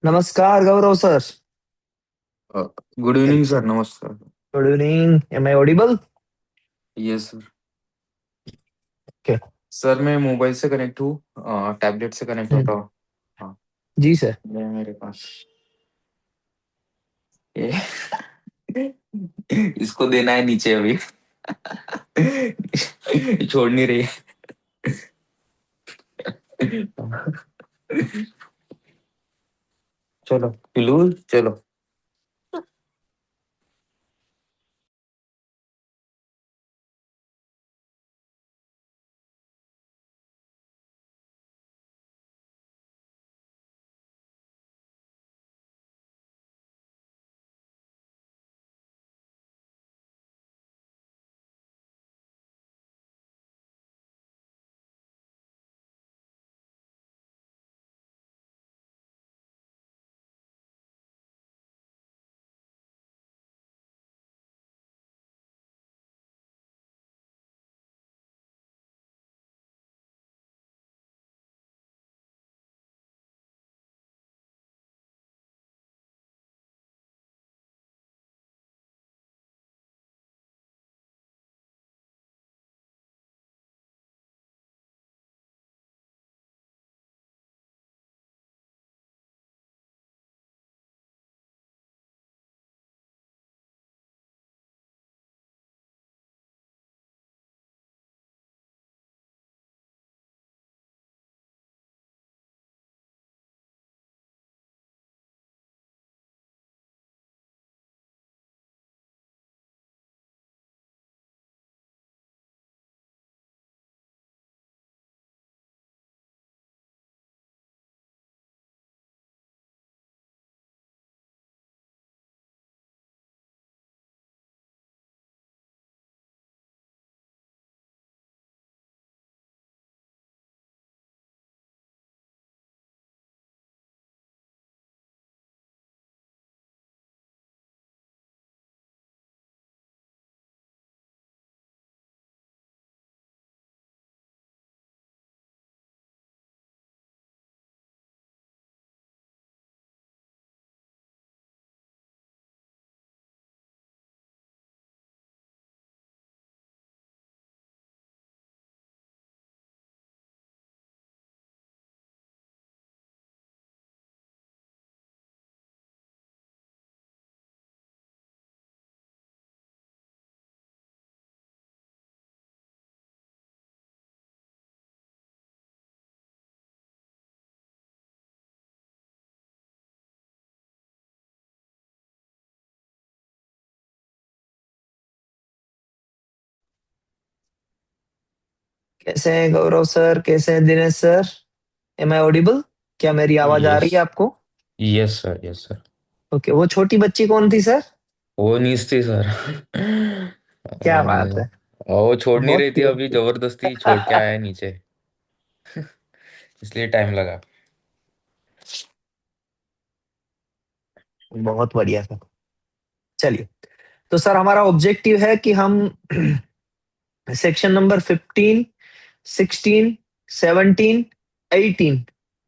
नमस्कार Gaurav sir. Good evening sir, नमस्कार। Good evening, am I audible? Yes sir. क्या? Sir मैं मोबाइल से कनेक्ट हूँ, टैबलेट से कनेक्ट होता हूँ। हाँ, जी सर। ये है मेरे पास। ये इसको देना है नीचे अभी। छोड़ नहीं रही है। चलो पिलू, चलो। कैसे हैं गौरव सर? कैसे हैं Dinesh sir? Am I audible? क्या मेरी आवाज आ यस। रही है आपको? Yes sir, yes sir. Okay, वो छोटी बच्ची कौन थी सर? वो नीच थी सर। क्या बात है। वो छोड़ नहीं बहुत रही थी, अभी क्यूट। जबरदस्ती छोड़ के आया नीचे। इसलिए टाइम लगा। बहुत बढ़िया सर। चलिए, तो सर हमारा ऑब्जेक्टिव है कि हम सेक्शन नंबर 15, 16, 17, 18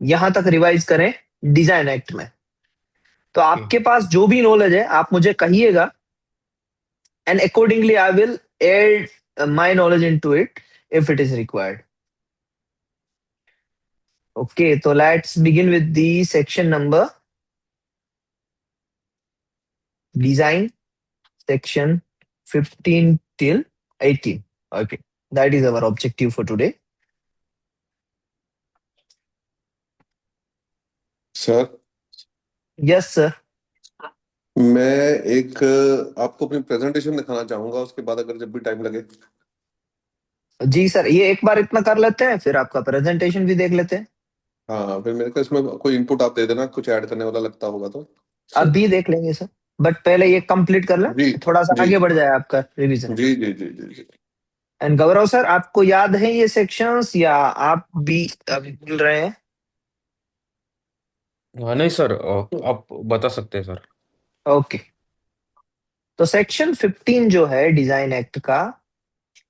यहां तक रिवाइज करें डिजाइन एक्ट में। तो ओके। आपके पास जो भी नॉलेज है आप मुझे कहिएगा, and accordingly I will add my knowledge into it if it is required. Okay, so let's begin with the section number design, section 15 till 18. Okay, that is our objective for today. Sir, Yes sir. मैं एक आपको अपनी presentation दिखाना चाहूंगा, उसके बाद अगर जब भी टाइम लगे। जी सर, ये एक बार इतना कर लेते हैं फिर आपका प्रेजेंटेशन भी देख लेते हैं। हाँ, फिर मेरे को इसमें कोई इनपुट आप दे देना, कुछ ऐड करने वाला लगता होगा तो। अभी देख लेंगे सर, बट पहले ये कंप्लीट कर लें, जी थोड़ा सा जी आगे बढ़ जाए आपका रिवीजन। जी जी जी जी जी। एंड गौरव सर, आपको याद है ये सेक्शंस या आप भी अभी भूल रहे हैं? हाँ नहीं सर, आप बता सकते हैं सर। ओके, तो सेक्शन 15 जो है डिजाइन एक्ट का,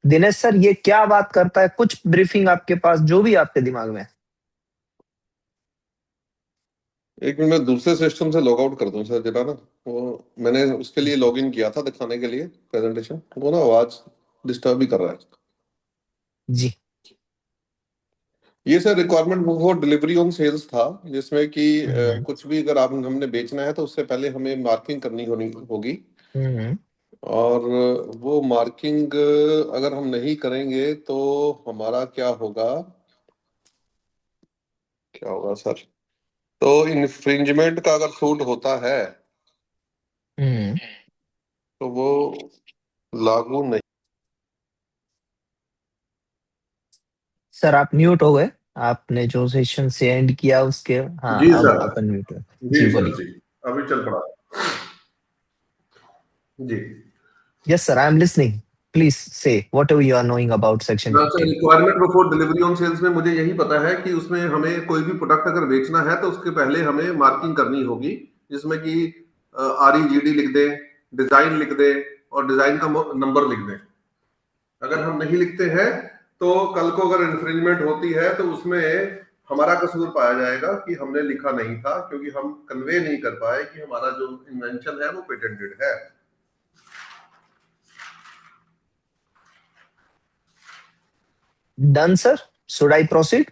दिनेश सर ये क्या बात करता है? कुछ ब्रीफिंग आपके पास जो भी आपके दिमाग में है। एक मिनट, मैं दूसरे सिस्टम से लॉग आउट कर दूं सर जरा ना। वो मैंने उसके लिए लॉग इन किया था दिखाने के लिए प्रेजेंटेशन, वो ना आवाज डिस्टर्ब ही कर रहा है। जी। ये sir requirement for delivery on sales था, जिसमें कि हम्म कुछ भी अगर आप हमने बेचना है तो उससे पहले हमें मार्किंग करनी होनी होगी। हम्म और वो मार्किंग अगर हम नहीं करेंगे तो हमारा क्या होगा, क्या होगा सर? तो इन्फ्रिंजमेंट का अगर सूट होता है हम्म तो वो लागू नहीं। सर आप म्यूट हो गए। आपने जो सेशन से एंड किया उसके, हाँ जी अब सर। अपन म्यूट हुए। जी जी सर बोलिए। जी। अभी चल पड़ा। जी। Yes sir, I am listening. Please say whatever you are knowing about section हाँ sir, 15। Requirement for delivery on sales में मुझे यही पता है कि उसमें हमें कोई भी प्रोडक्ट अगर बेचना है तो उसके पहले हमें मार्किंग करनी होगी, जिसमें कि REGD लिख दें, डिजाइन लिख दें और डिजाइन का नंबर लिख दें। अगर हम नहीं लिखते हैं तो कल को अगर इन्फ्रिंजमेंट होती है तो उसमें हमारा कसूर पाया जाएगा कि हमने लिखा नहीं था, क्योंकि हम कन्वे नहीं कर पाए कि हमारा जो इन्वेंशन है वो पेटेंटेड है। Done sir, should I proceed?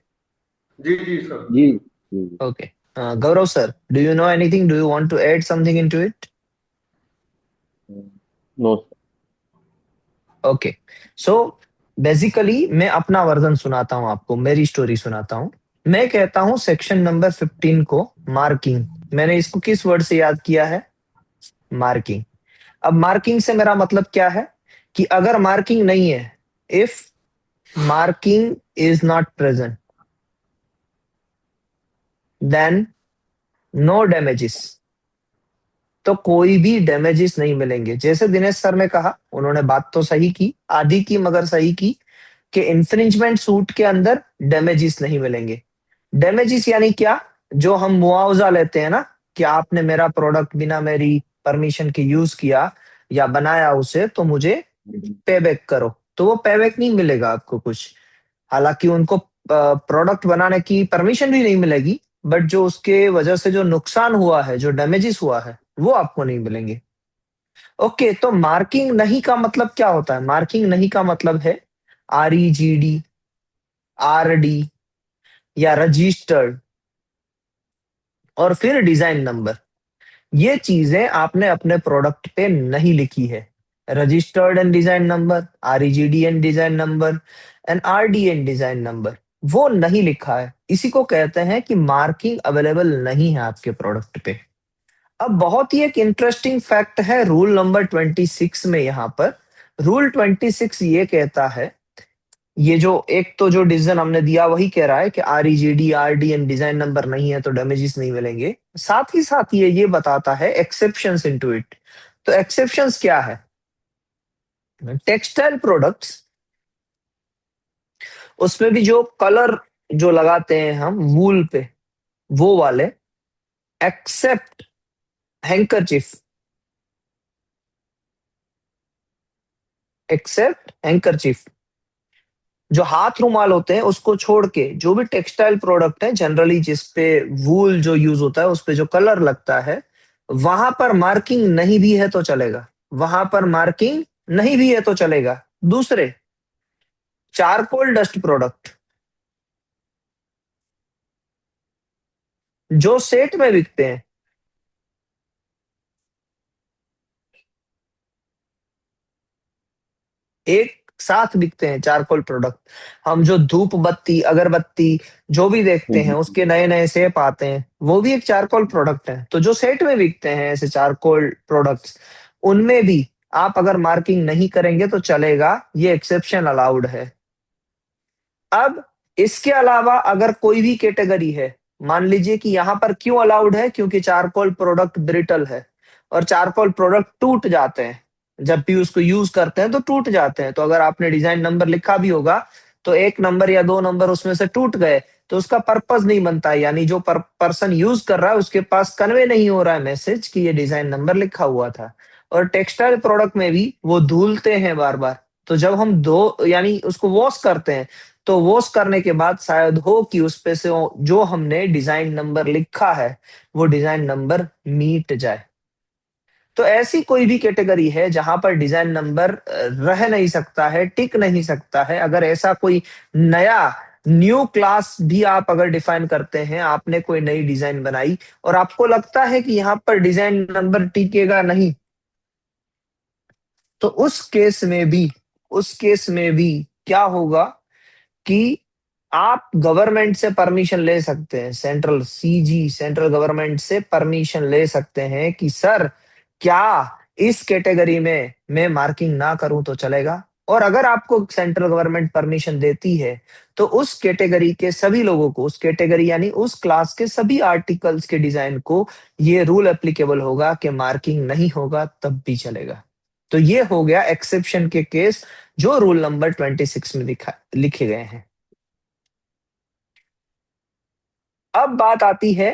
जी जी सर। जी जी। Okay. Gaurav sir, do you know anything? Do you want to add something into it? No Okay. So basically मैं अपना वर्जन सुनाता हूँ आपको, मेरी स्टोरी सुनाता हूँ। मैं कहता हूँ सेक्शन नंबर 15 को मार्किंग। मैंने इसको किस वर्ड से याद किया है? मार्किंग। अब मार्किंग से मेरा मतलब क्या है कि अगर मार्किंग नहीं है, if marking is not present, then no damages. तो कोई भी डैमेजेस नहीं मिलेंगे। जैसे दिनेश सर ने कहा, उन्होंने बात तो सही की, आधी की मगर सही की, कि इंफ्रिंजमेंट सूट के अंदर डैमेजेस नहीं मिलेंगे। डैमेजेस यानी क्या? जो हम मुआवजा लेते हैं ना, कि आपने मेरा प्रोडक्ट बिना मेरी परमिशन के यूज किया या बनाया उसे, तो मुझे पे बैक करो। तो वो पे बैक नहीं मिलेगा आपको कुछ। हालांकि उनको प्रोडक्ट बनाने की परमिशन भी नहीं मिलेगी, बट जो उसके वजह से जो नुकसान हुआ है, जो डैमेजेस हुआ है, वो आपको नहीं मिलेंगे। ओके, तो मार्किंग नहीं का मतलब क्या होता है? मार्किंग नहीं का मतलब है REGD, RD या रजिस्टर्ड और फिर डिजाइन नंबर। ये चीजें आपने अपने प्रोडक्ट पे नहीं लिखी है। Registered and design number, REGD and design number and RD and design number, वो नहीं लिखा है। इसी को कहते हैं कि मार्किंग अवेलेबल नहीं है आपके प्रोडक्ट पे। अब बहुत ही एक इंटरेस्टिंग फैक्ट है रूल नंबर 26 में। यहाँ पर रूल 26 ये कहता है, ये जो एक तो जो डिसीजन हमने दिया वही कह रहा है कि REGD, RD and design number नहीं है तो डैमेजेस नहीं मिलेंगे। साथ ही साथ ये बताता है एक्सेप्शंस इनटू इट। तो एक्सेप्शंस क्या है? टेक्सटाइल प्रोडक्ट्स, उसमें भी जो कलर जो लगाते हैं हम वूल पे, वो वाले, एक्सेप्ट हैंकरचिफ, एक्सेप्ट हैंकरचिफ, जो हाथ रुमाल होते हैं उसको छोड़ के जो भी टेक्सटाइल प्रोडक्ट है जनरली जिसपे वूल जो यूज होता है, उस पे जो कलर लगता है, वहां पर मार्किंग नहीं भी है तो चलेगा। वहां पर मार्किंग नहीं भी है तो चलेगा। दूसरे, चारकोल डस्ट प्रोडक्ट जो सेट में बिकते हैं, एक साथ बिकते हैं चारकोल प्रोडक्ट। हम जो धूप बत्ती, अगरबत्ती जो भी देखते हैं, उसके नए नए सेप आते हैं, वो भी एक चारकोल प्रोडक्ट है। तो जो सेट में बिकते हैं ऐसे चारकोल प्रोडक्ट्स, उनमें भी आप अगर मार्किंग नहीं करेंगे तो चलेगा, ये एक्सेप्शन अलाउड है। अब इसके अलावा अगर कोई भी कैटेगरी है, मान लीजिए कि यहां पर क्यों अलाउड है, क्योंकि चारकोल प्रोडक्ट ब्रिटल है और चारकोल प्रोडक्ट टूट जाते हैं। जब भी उसको यूज करते हैं तो टूट जाते हैं। तो अगर आपने डिजाइन नंबर लिखा भी होगा तो एक नंबर या दो नंबर उसमें से टूट गए तो उसका पर्पस नहीं बनता है। यानी जो पर्सन यूज कर रहा है उसके पास कन्वे नहीं हो रहा है मैसेज कि ये डिजाइन नंबर लिखा हुआ था। और टेक्सटाइल प्रोडक्ट में भी वो धुलते हैं बार बार। तो जब हम दो यानी उसको वॉश करते हैं तो वो करने के बाद शायद हो कि उस पे से जो हमने डिजाइन नंबर लिखा है वो डिजाइन नंबर मीट जाए। तो ऐसी कोई भी कैटेगरी है जहां पर डिजाइन नंबर रह नहीं सकता है, टिक नहीं सकता है। अगर ऐसा कोई नया न्यू क्लास भी आप अगर डिफाइन करते हैं, आपने कोई नई डिजाइन बनाई और आपको लगता है कि यहाँ पर डिजाइन नंबर टिकेगा नहीं, तो उस केस में भी क्या होगा कि आप गवर्नमेंट से परमिशन ले सकते हैं, सेंट्रल गवर्नमेंट से परमिशन ले सकते हैं कि सर क्या इस कैटेगरी में मैं मार्किंग ना करूं तो चलेगा। और अगर आपको सेंट्रल गवर्नमेंट परमिशन देती है तो उस कैटेगरी के सभी लोगों को, उस कैटेगरी यानी उस क्लास के सभी आर्टिकल्स के डिजाइन को ये रूल एप्लीकेबल होगा कि मार्किंग नहीं होगा तब भी चलेगा। तो ये हो गया एक्सेप्शन के केस जो रूल नंबर 26 में लिखे गए हैं। अब बात आती है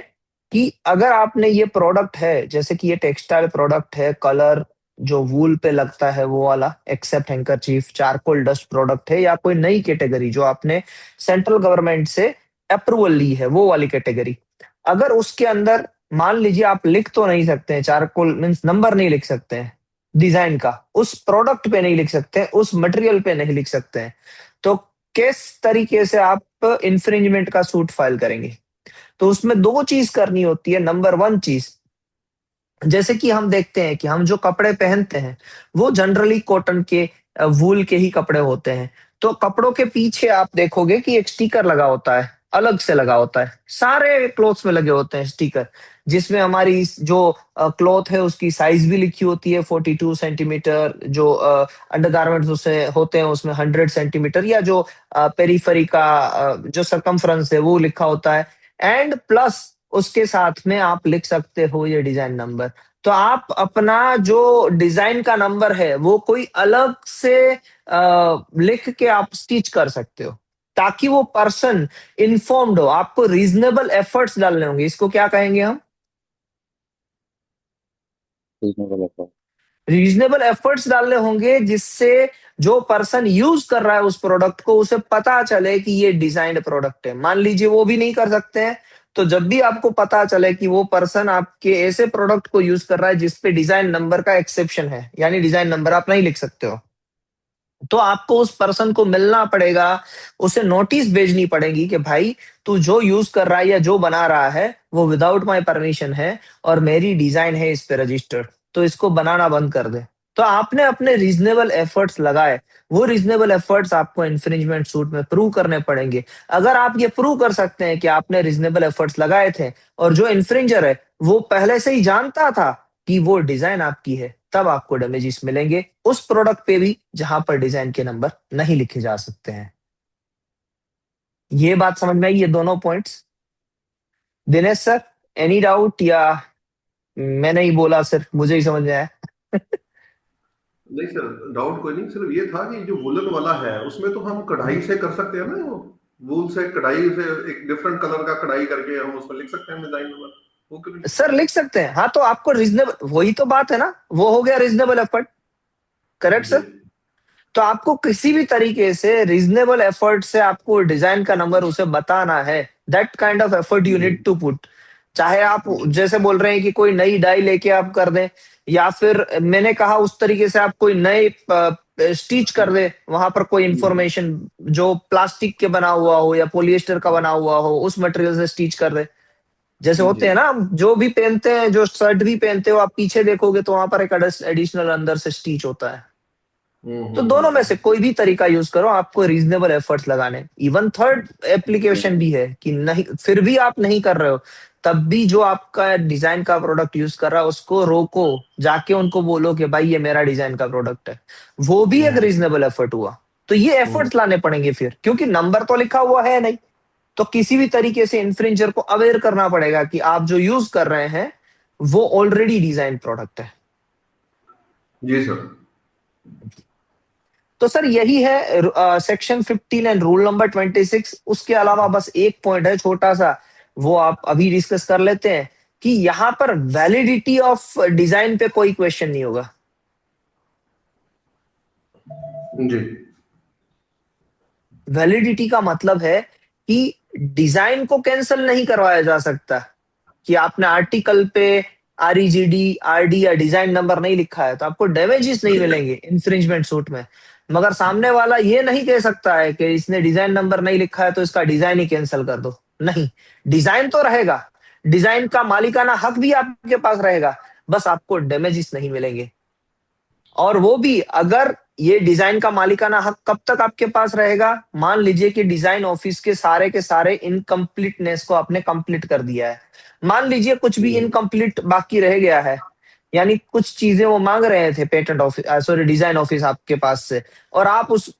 कि अगर आपने ये प्रोडक्ट है, जैसे कि ये टेक्सटाइल प्रोडक्ट है, कलर जो वूल पे लगता है वो वाला, except handkerchief, charcoal dust product है, या कोई नई कैटेगरी जो आपने सेंट्रल गवर्नमेंट से अप्रूवल ली है वो वाली कैटेगरी, अगर उसके अंदर मान लीजिए आप लिख तो नहीं सकते हैं, चारकोल मीन्स नंबर नहीं लिख सकते हैं डिजाइन का, उस प्रोडक्ट पे नहीं लिख सकते हैं, उस मटेरियल पे नहीं लिख सकते हैं, तो किस तरीके से आप इंफ्रिंजमेंट का सूट फाइल करेंगे? तो उसमें दो चीज करनी होती है। नंबर वन चीज, जैसे कि हम देखते हैं कि हम जो कपड़े पहनते हैं वो जनरली कॉटन के, वूल के ही कपड़े होते हैं। तो कपड़ों के पीछे आप देखोगे कि एक स्टिकर लगा होता है, अलग से लगा होता है, सारे क्लोथ्स में लगे होते हैं स्टिकर, जिसमें हमारी जो क्लॉथ है उसकी साइज भी लिखी होती है, 42 सेंटीमीटर, जो अंडरगारमेंट्स उससे होते हैं उसमें 100 सेंटीमीटर, या जो पेरीफेरी का जो सरकमफ्रेंस है वो लिखा होता है, एंड प्लस उसके साथ में आप लिख सकते हो ये डिजाइन नंबर। तो आप अपना जो डिजाइन का नंबर है वो कोई अलग से लिख के आप स्टिच कर सकते हो, ताकि वो पर्सन इन्फॉर्म्ड हो। आपको रीजनेबल एफर्ट्स डालने होंगे, इसको क्या कहेंगे हम? Reasonable effort. रीजनेबल एफर्ट्स डालने होंगे, जिससे जो पर्सन यूज कर रहा है उस प्रोडक्ट को उसे पता चले कि ये डिजाइन्ड प्रोडक्ट है। मान लीजिए वो भी नहीं कर सकते हैं, तो जब भी आपको पता चले कि वो पर्सन आपके ऐसे प्रोडक्ट को यूज कर रहा है जिसपे डिजाइन नंबर का एक्सेप्शन है, यानी डिजाइन नंबर आप नहीं लिख सकते हो, तो आपको उस पर्सन को मिलना पड़ेगा, उसे नोटिस भेजनी पड़ेगी कि भाई तू जो यूज कर रहा है या जो बना रहा है वो विदाउट माय परमिशन है और मेरी डिजाइन है इस पे रजिस्टर्ड, तो इसको बनाना बंद कर दे। तो आपने अपने रीजनेबल एफर्ट्स लगाए, वो रीजनेबल एफर्ट्स आपको इन्फ्रिंजमेंट सूट में प्रूव करने पड़ेंगे। अगर आप ये प्रूव कर सकते हैं कि आपने रीजनेबल एफर्ट्स लगाए थे और जो इन्फ्रिंजर है वो पहले से ही जानता था कि वो डिजाइन आपकी है, तब आपको डैमेजेस मिलेंगे उस प्रोडक्ट पे भी जहां पर डिजाइन के नंबर नहीं लिखे जा सकते हैं। ये बात समझ में आई, ये दोनों points? Dinesh sir, any doubt, या मैंने ही बोला सिर्फ मुझे ही समझ में आया? नहीं सर, डाउट कोई नहीं, सिर्फ ये था कि जो वुलन वाला है उसमें तो हम कढ़ाई से कर सकते हैं ना, वो वूल से कढ़ाई से एक डिफरेंट कलर का कढ़ाई करके हम उसमें लिख सकते हैं डिजाइन नंबर, वो क्यों नहीं? सर लिख सकते हैं, हाँ। तो आपको रीजनेबल, वही तो बात है ना, वो हो गया रीजनेबल एफर्ट, करेक्ट जी सर? तो आपको किसी भी तरीके से रीजनेबल एफर्ट से आपको डिजाइन का नंबर उसे बताना है, that kind of effort you जी नीड टू पुट। चाहे आप जी जैसे बोल रहे हैं कि कोई नई डाई लेके आप कर दें, या फिर मैंने कहा उस तरीके से आप कोई नए स्टिच कर दे, वहां पर कोई इंफॉर्मेशन जो प्लास्टिक के बना हुआ हो या पॉलिएस्टर का बना हुआ हो उस मटेरियल से स्टिच कर दे। जैसे जी होते हैं ना, हम जो भी पहनते हैं, जो शर्ट भी पहनते हो आप पीछे देखोगे तो वहां पर एक एडिशनल अंदर से स्टिच होता है। तो दोनों में से कोई भी तरीका यूज करो, आपको रीजनेबल एफर्ट्स लगाने। इवन थर्ड एप्लीकेशन भी है कि नहीं, फिर भी आप नहीं कर रहे हो, तब भी जो आपका डिजाइन का प्रोडक्ट यूज कर रहा है उसको रोको, जाके उनको बोलो कि भाई ये मेरा डिजाइन का प्रोडक्ट है, वो भी एक रीजनेबल एफर्ट हुआ। तो ये एफर्ट्स लाने पड़ेंगे फिर, क्योंकि नंबर तो लिखा हुआ है नहीं, तो किसी भी तरीके से इन्फ्रिंजर को अवेयर करना पड़ेगा कि आप जो यूज कर रहे हैं वो ऑलरेडी डिजाइन प्रोडक्ट है। जी सर। तो सर यही है सेक्शन 15 एंड रूल नंबर 26। उसके अलावा बस एक पॉइंट है छोटा सा, वो आप अभी डिस्कस कर लेते हैं कि यहाँ पर वैलिडिटी ऑफ डिजाइन पे कोई क्वेश्चन नहीं होगा। जी वैलिडिटी का मतलब है कि डिजाइन को कैंसिल नहीं करवाया जा सकता, कि आपने आर्टिकल पे आरईजीडी आरडी या डिजाइन नंबर नहीं लिखा है तो आपको डैमेजेस नहीं मिलेंगे इंफ्रिंजमेंट सूट में। मगर सामने वाला ये नहीं कह सकता है कि इसने डिजाइन नंबर नहीं लिखा है तो इसका डिजाइन ही कैंसिल कर दो। नहीं, डिजाइन तो रहेगा, डिजाइन का मालिकाना हक भी आपके पास रहेगा, बस आपको डैमेजेस नहीं मिलेंगे। और वो भी अगर ये डिजाइन का मालिकाना हक कब तक आपके पास रहेगा, मान लीजिए कि डिजाइन ऑफिस के सारे इनकम्प्लीटनेस को आपने कंप्लीट कर दिया है, मान लीजिए कुछ भी इनकम्प्लीट बाकी रह गया है, यानी कुछ चीजें वो मांग रहे थे patent office sorry design office आपके पास से, और आप उस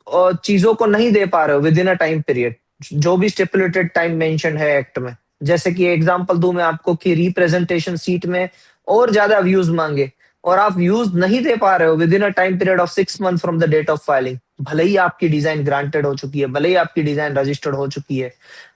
चीजों को नहीं दे पा रहे हो within a time period जो भी स्टिपुलेटेड टाइम मेंशन है एक्ट में। जैसे कि एग्जांपल दूं मैं आपको कि रिप्रेजेंटेशन सीट में और ज्यादा व्यूज मांगे और आप व्यूज नहीं दे पा रहे हो within a time period of 6 month from the date of filing, भले ही आपकी डिजाइन ग्रांटेड हो चुकी है, भले ही आपकी डिजाइन रजिस्टर्ड हो चुकी है,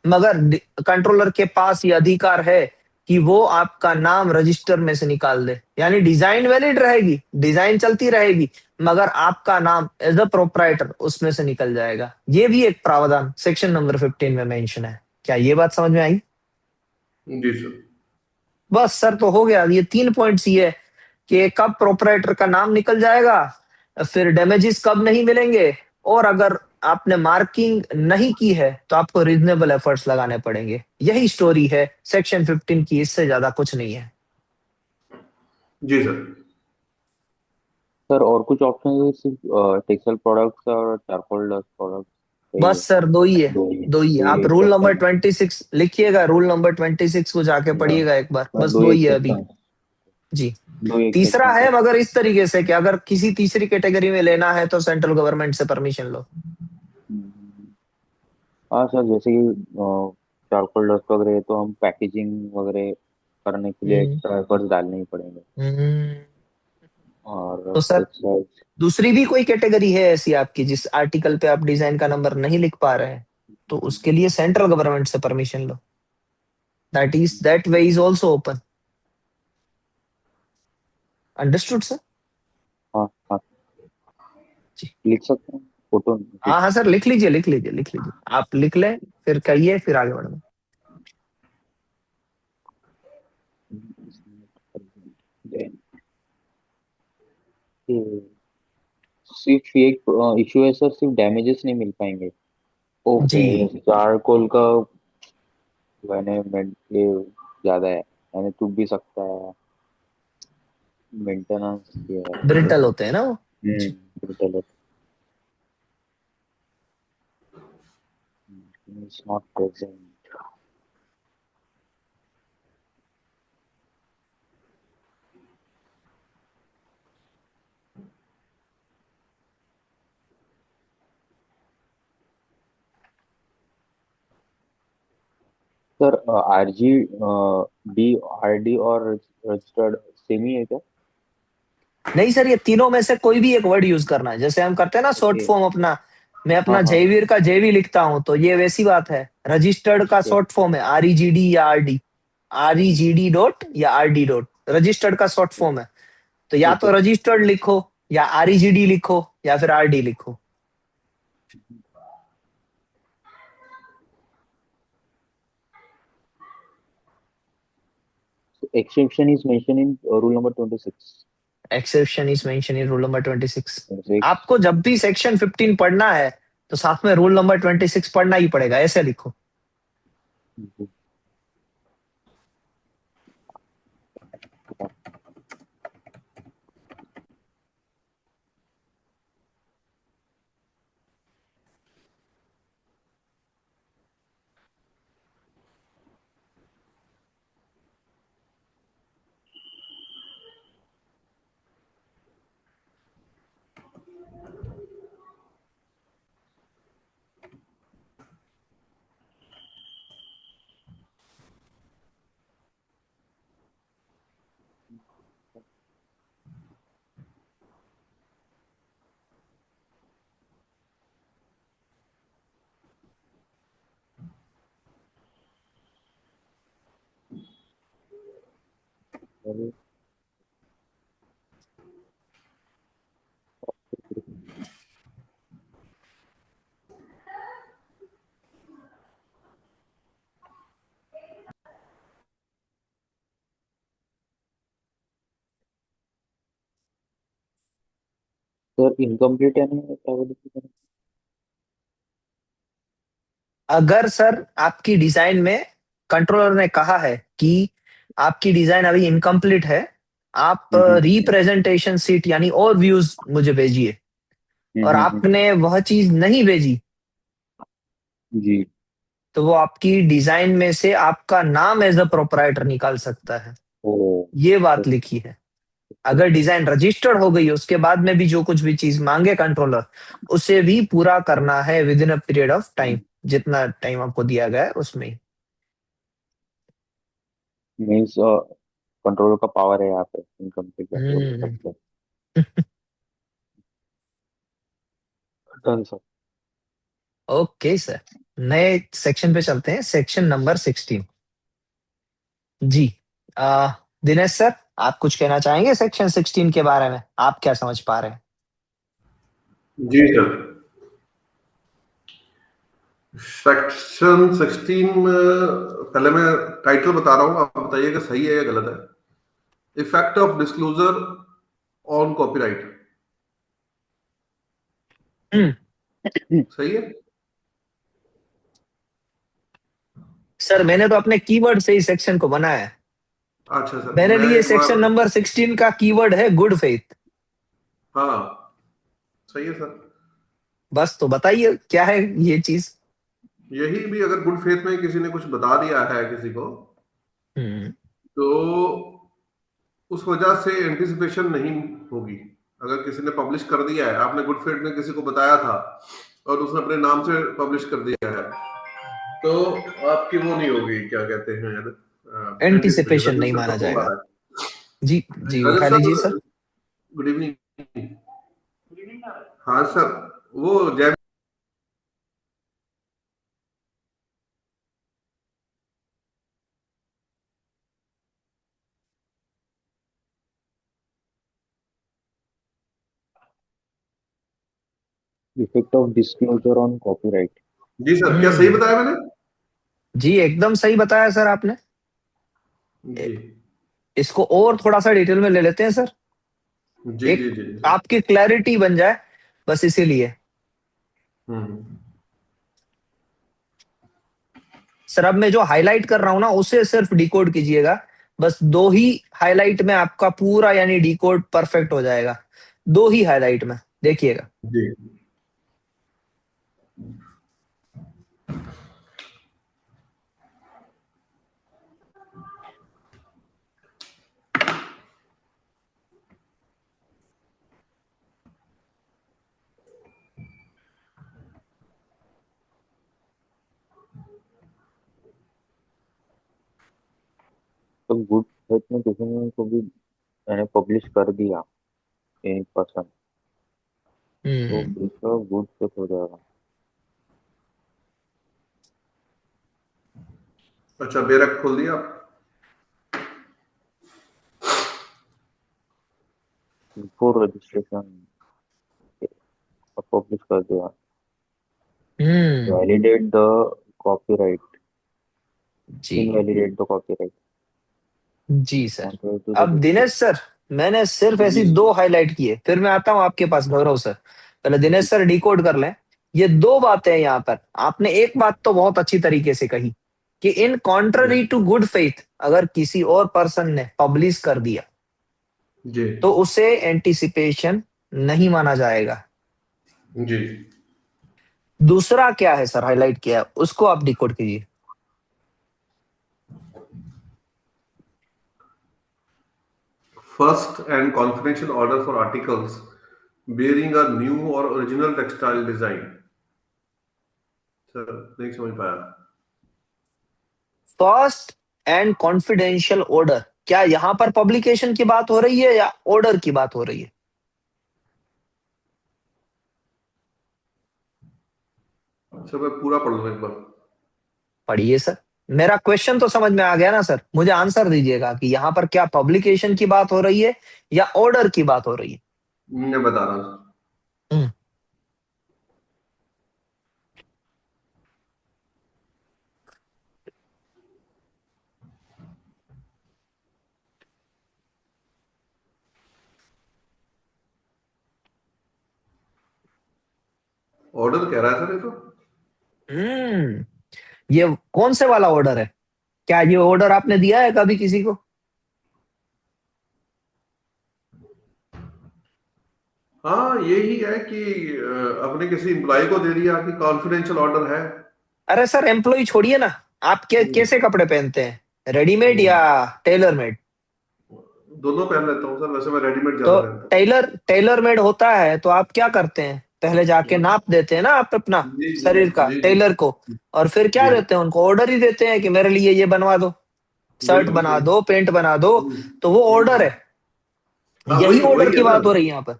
मगर कंट्रोलर के पास ये अधिकार है कि वो आपका नाम रजिस्टर में से निकाल दे। यानी डिजाइन वैलिड रहेगी, डिजाइन चलती रहेगी, मगर आपका नाम एज अ प्रोप्राइटर उसमें से निकल जाएगा। ये भी एक प्रावधान सेक्शन नंबर 15 में मेंशन है। क्या ये बात समझ में आई? जी सर। बस सर, तो हो गया। ये 3 पॉइंट्स ये है कि कब प्रोपराइटर का नाम निकल जाएगा, फिर डैमेजेस कब नहीं मिलेंगे, और अगर आपने मार्किंग नहीं की है तो आपको रीजनेबल एफर्ट्स लगाने पड़ेंगे। यही स्टोरी है सेक्शन 15 की, इससे ज्यादा कुछ नहीं है। जी सर। सर और कुछ ऑप्शन है सिर्फ टेक्सटाइल प्रोडक्ट्स और चारकोल डस्ट प्रोडक्ट्स सही बस है? सर, दो ही है, दो ही दो ही है। दो ही आप एक रूल सकता नंबर हूँ 26 लिखिएगा, रूल नंबर 26 को जाके मैं पढ़िएगा एक बार, मैं बस दो दो एक ही है सकता अभी। हूँ जी। दो एक सकता तीसरा हूँ है, सर। मगर इस तरीके से कि अगर किसी तीसरी कैटेगरी में लेना है तो सेंट्रल गवर्नमेंट से परमिशन लो। हम्म, हाँ सर, जैसे कि चारकोल डस्ट वगैरह है, तो हम पैकेजिंग वगैरह करने के लिए हम्म एक्स्ट्रा एफर्ट्स डालने ही पड़ेंगे। हम्म। और तो सर, टेक्सटाइल्स दूसरी भी कोई कैटेगरी है ऐसी आपकी जिस आर्टिकल पे आप डिजाइन का नंबर नहीं लिख पा रहे हैं, तो उसके लिए सेंट्रल गवर्नमेंट से permission low. That way is also open. Understood sir? हाँ हाँ, जी। लिख सकते हैं फोटो। हाँ हाँ सर, लिख लीजिए लिख लीजिए लिख लीजिए, आप लिख लें, फिर कहिए, फिर आगे बढ़ना। सिर्फ एक इशू है सर, सिर्फ डैमेजेस नहीं मिल पाएंगे। ओके, जी। चारकोल का मैंने मेंटली ज्यादा है, मैंने टूट भी सकता है, मेंटेनेंस की है। ब्रिटल होते हैं ना वो। जी। चलो, it's not present. Sir RG D RD और रजिस्टर्ड सेम ही है क्या? नहीं सर, ये तीनों में से कोई भी एक वर्ड यूज करना है, जैसे हम करते हैं ना शॉर्ट ओके। फॉर्म अपना। मैं हाँ अपना हाँ। जयवीर का जयवी लिखता हूं तो ये वैसी बात है। रजिस्टर्ड का ओके शॉर्ट फॉर्म है आरईजीडी या आरडी, आरईजीडी डॉट या आरडी डॉट, रजिस्टर्ड का शॉर्ट फॉर्म है। तो या तो ओके। रजिस्टर्ड लिखो, या आरईजीडी लिखो, या फिर आरडी लिखो। Exception is mention in rule number 26। Exception is mention in rule number 26। 26। आपको जब भी सेक्शन 15 पढ़ना है तो साथ में रूल नंबर 26 पढ़ना ही पड़ेगा, ऐसे लिखो। सर इनकम्प्लीट यानी क्या बोले थे सर? अगर सर आपकी डिजाइन में कंट्रोलर ने कहा है कि आपकी डिजाइन अभी इनकम्प्लीट है, आप रिप्रेजेंटेशन सीट यानी और व्यूज मुझे भेजिए, और आपने वह चीज नहीं भेजी, जी। तो वो आपकी डिजाइन में से आपका नाम एज अ प्रोपराइटर निकाल सकता है। ओ। ये बात लिखी है। अगर डिजाइन रजिस्टर्ड हो गई उसके बाद में भी जो कुछ भी चीज मांगे कंट्रोलर, उसे भी पूरा करना है with in a period of time, जितना टाइम आपको दिया गया है उसमें ही। मीन्स कंट्रोल का पावर है यहाँ पे इनकम्प्लीट करके बोल हम्म। सकते हैं। Done sir. ओके सर, नए सेक्शन पे चलते हैं, सेक्शन नंबर 16। जी, आ, दिनेश सर, आप कुछ कहना चाहेंगे सेक्शन 16 के बारे में? आप क्या समझ पा रहे हैं? जी सर, सेक्शन 16 में पहले मैं टाइटल बता रहा हूँ, आप बताइएगा सही है या गलत है। Effect of disclosure on copyright. Hmm. सही है। सर मैंने तो अपने कीवर्ड से ही सेक्शन को बनाया है। अच्छा सर, मेरे मैं लिए एक बार, सेक्शन नंबर 16 का कीवर्ड है गुड फेथ। हाँ सही है सर। बस तो बताइए क्या है ये चीज। यही भी अगर गुड फेथ में किसी ने कुछ बता दिया है किसी को, हम्म। तो उस वजह से एंटिसिपेशन नहीं होगी। अगर किसी ने पब्लिश कर दिया है, आपने गुड फेथ में किसी को बताया था और उसने अपने नाम से पब्लिश कर दिया है, तो आपकी वो नहीं होगी, क्या कहते हैं यार, एंटिसिपेशन। एंटिसिपेशन नहीं रजिस्टर माना का फोन आ जाएगा। रहा जी जी, है। उठा रजत लीजिए सर। Sir, good evening. हाँ सर, वो Jay, effect of disclosure on copyright. जी सर, क्या सही हम्म। बताया मैंने? जी एकदम सही बताया सर आपने। जी इसको और थोड़ा सा डिटेल में ले लेते हैं सर, जी जी एक जी जी। आपकी क्लैरिटी बन जाए, बस इसीलिए। हम्म। सर अब मैं जो हाईलाइट कर रहा हूं ना उसे सिर्फ डिकोड कीजिएगा। बस दो ही हाईलाइट में आपका पूरा यानी डिकोड परफेक्ट हो जाएगा। दो ही हाईलाइट में देखिएगा। जी तो गुड फेथ में किसी ने को भी मैंने पब्लिश कर दिया एक पर्सन, तो हम्म। इसका गुड फेथ हो जाएगा। अच्छा, बेरक खोल दिया आप? बिफोर रजिस्ट्रेशन पब्लिश कर दिया। हम्म। वैलिडेट द कॉपीराइट, जी इनवैलिडेट द कॉपीराइट। जी सर। कॉन्ट्रोल टू अब रजिस्ट्रेशन। दिनेश सर, मैंने सिर्फ जी ऐसी दो हाईलाइट की है, फिर मैं आता हूं आपके पास गौरव सर। पहले दिनेश सर डिकोड कर लें। ये दो बातें हैं यहाँ पर। आपने एक बात तो बहुत अच्छी तरीके से कही कि in contrary to good faith अगर किसी और पर्सन ने पब्लिश कर दिया जी तो उसे एंटिसिपेशन नहीं माना जाएगा। जी। दूसरा क्या है सर, हाईलाइट किया है, उसको आप डिकोड कीजिए। First and confidential order for articles bearing a new or original textile design। Sir नहीं समझ पाया। फर्स्ट एंड कॉन्फिडेंशियल ऑर्डर, क्या यहां पर पब्लिकेशन की बात हो रही है या ऑर्डर की बात हो रही है? सर मैं पूरा पढ़ लूँ एक बार। पढ़िए सर। मेरा क्वेश्चन तो समझ में आ गया ना सर, मुझे आंसर दीजिएगा कि यहाँ पर क्या पब्लिकेशन की बात हो रही है या ऑर्डर की बात हो रही है। मैं बता रहा हूँ। हम्म। ऑर्डर कह रहा है सर ये तो। ये कौन से वाला ऑर्डर है? क्या ये ऑर्डर आपने दिया है कभी किसी को? हाँ यही है कि अपने किसी एम्प्लॉय को दे दिया कि कॉन्फिडेंशियल ऑर्डर है। अरे सर एम्प्लॉय छोड़िए ना, आप कैसे कपड़े पहनते हैं, रेडीमेड या टेलर मेड? दोनों पहन लेता हूँ सर, वैसे मैं रेडीमेड तो ज्यादा पहनता टेलर मेड होता है तो आप क्या करते हैं, पहले जाके नाप देते हैं ना आप अपना हूँ। जी जी शरीर का जी जी टेलर को, और फिर क्या जी देते हैं उनको, ऑर्डर ही देते हैं कि मेरे लिए ये बनवा दो, शर्ट बिल्कुल बना सही। दो, पेंट बना दो। हम्म, तो वो ऑर्डर हम्म। है, हाँ यही वही ऑर्डर वही की है ना। बात हो रही है यहाँ पर।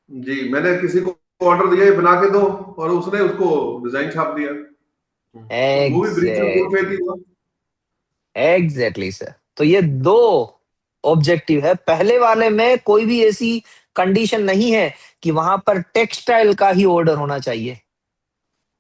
जी मैंने किसी को ऑर्डर दिया, ये बना के दो, और उसने उसको डिजाइन छाप दिया। तो वो भी breach of good faith exactly, ही हुआ। Exactly sir. तो ये दो ऑब्जेक्टिव है, पहले वाले में कोई भी ऐसी कंडीशन नहीं है कि वहां पर टेक्सटाइल का ही ऑर्डर होना चाहिए।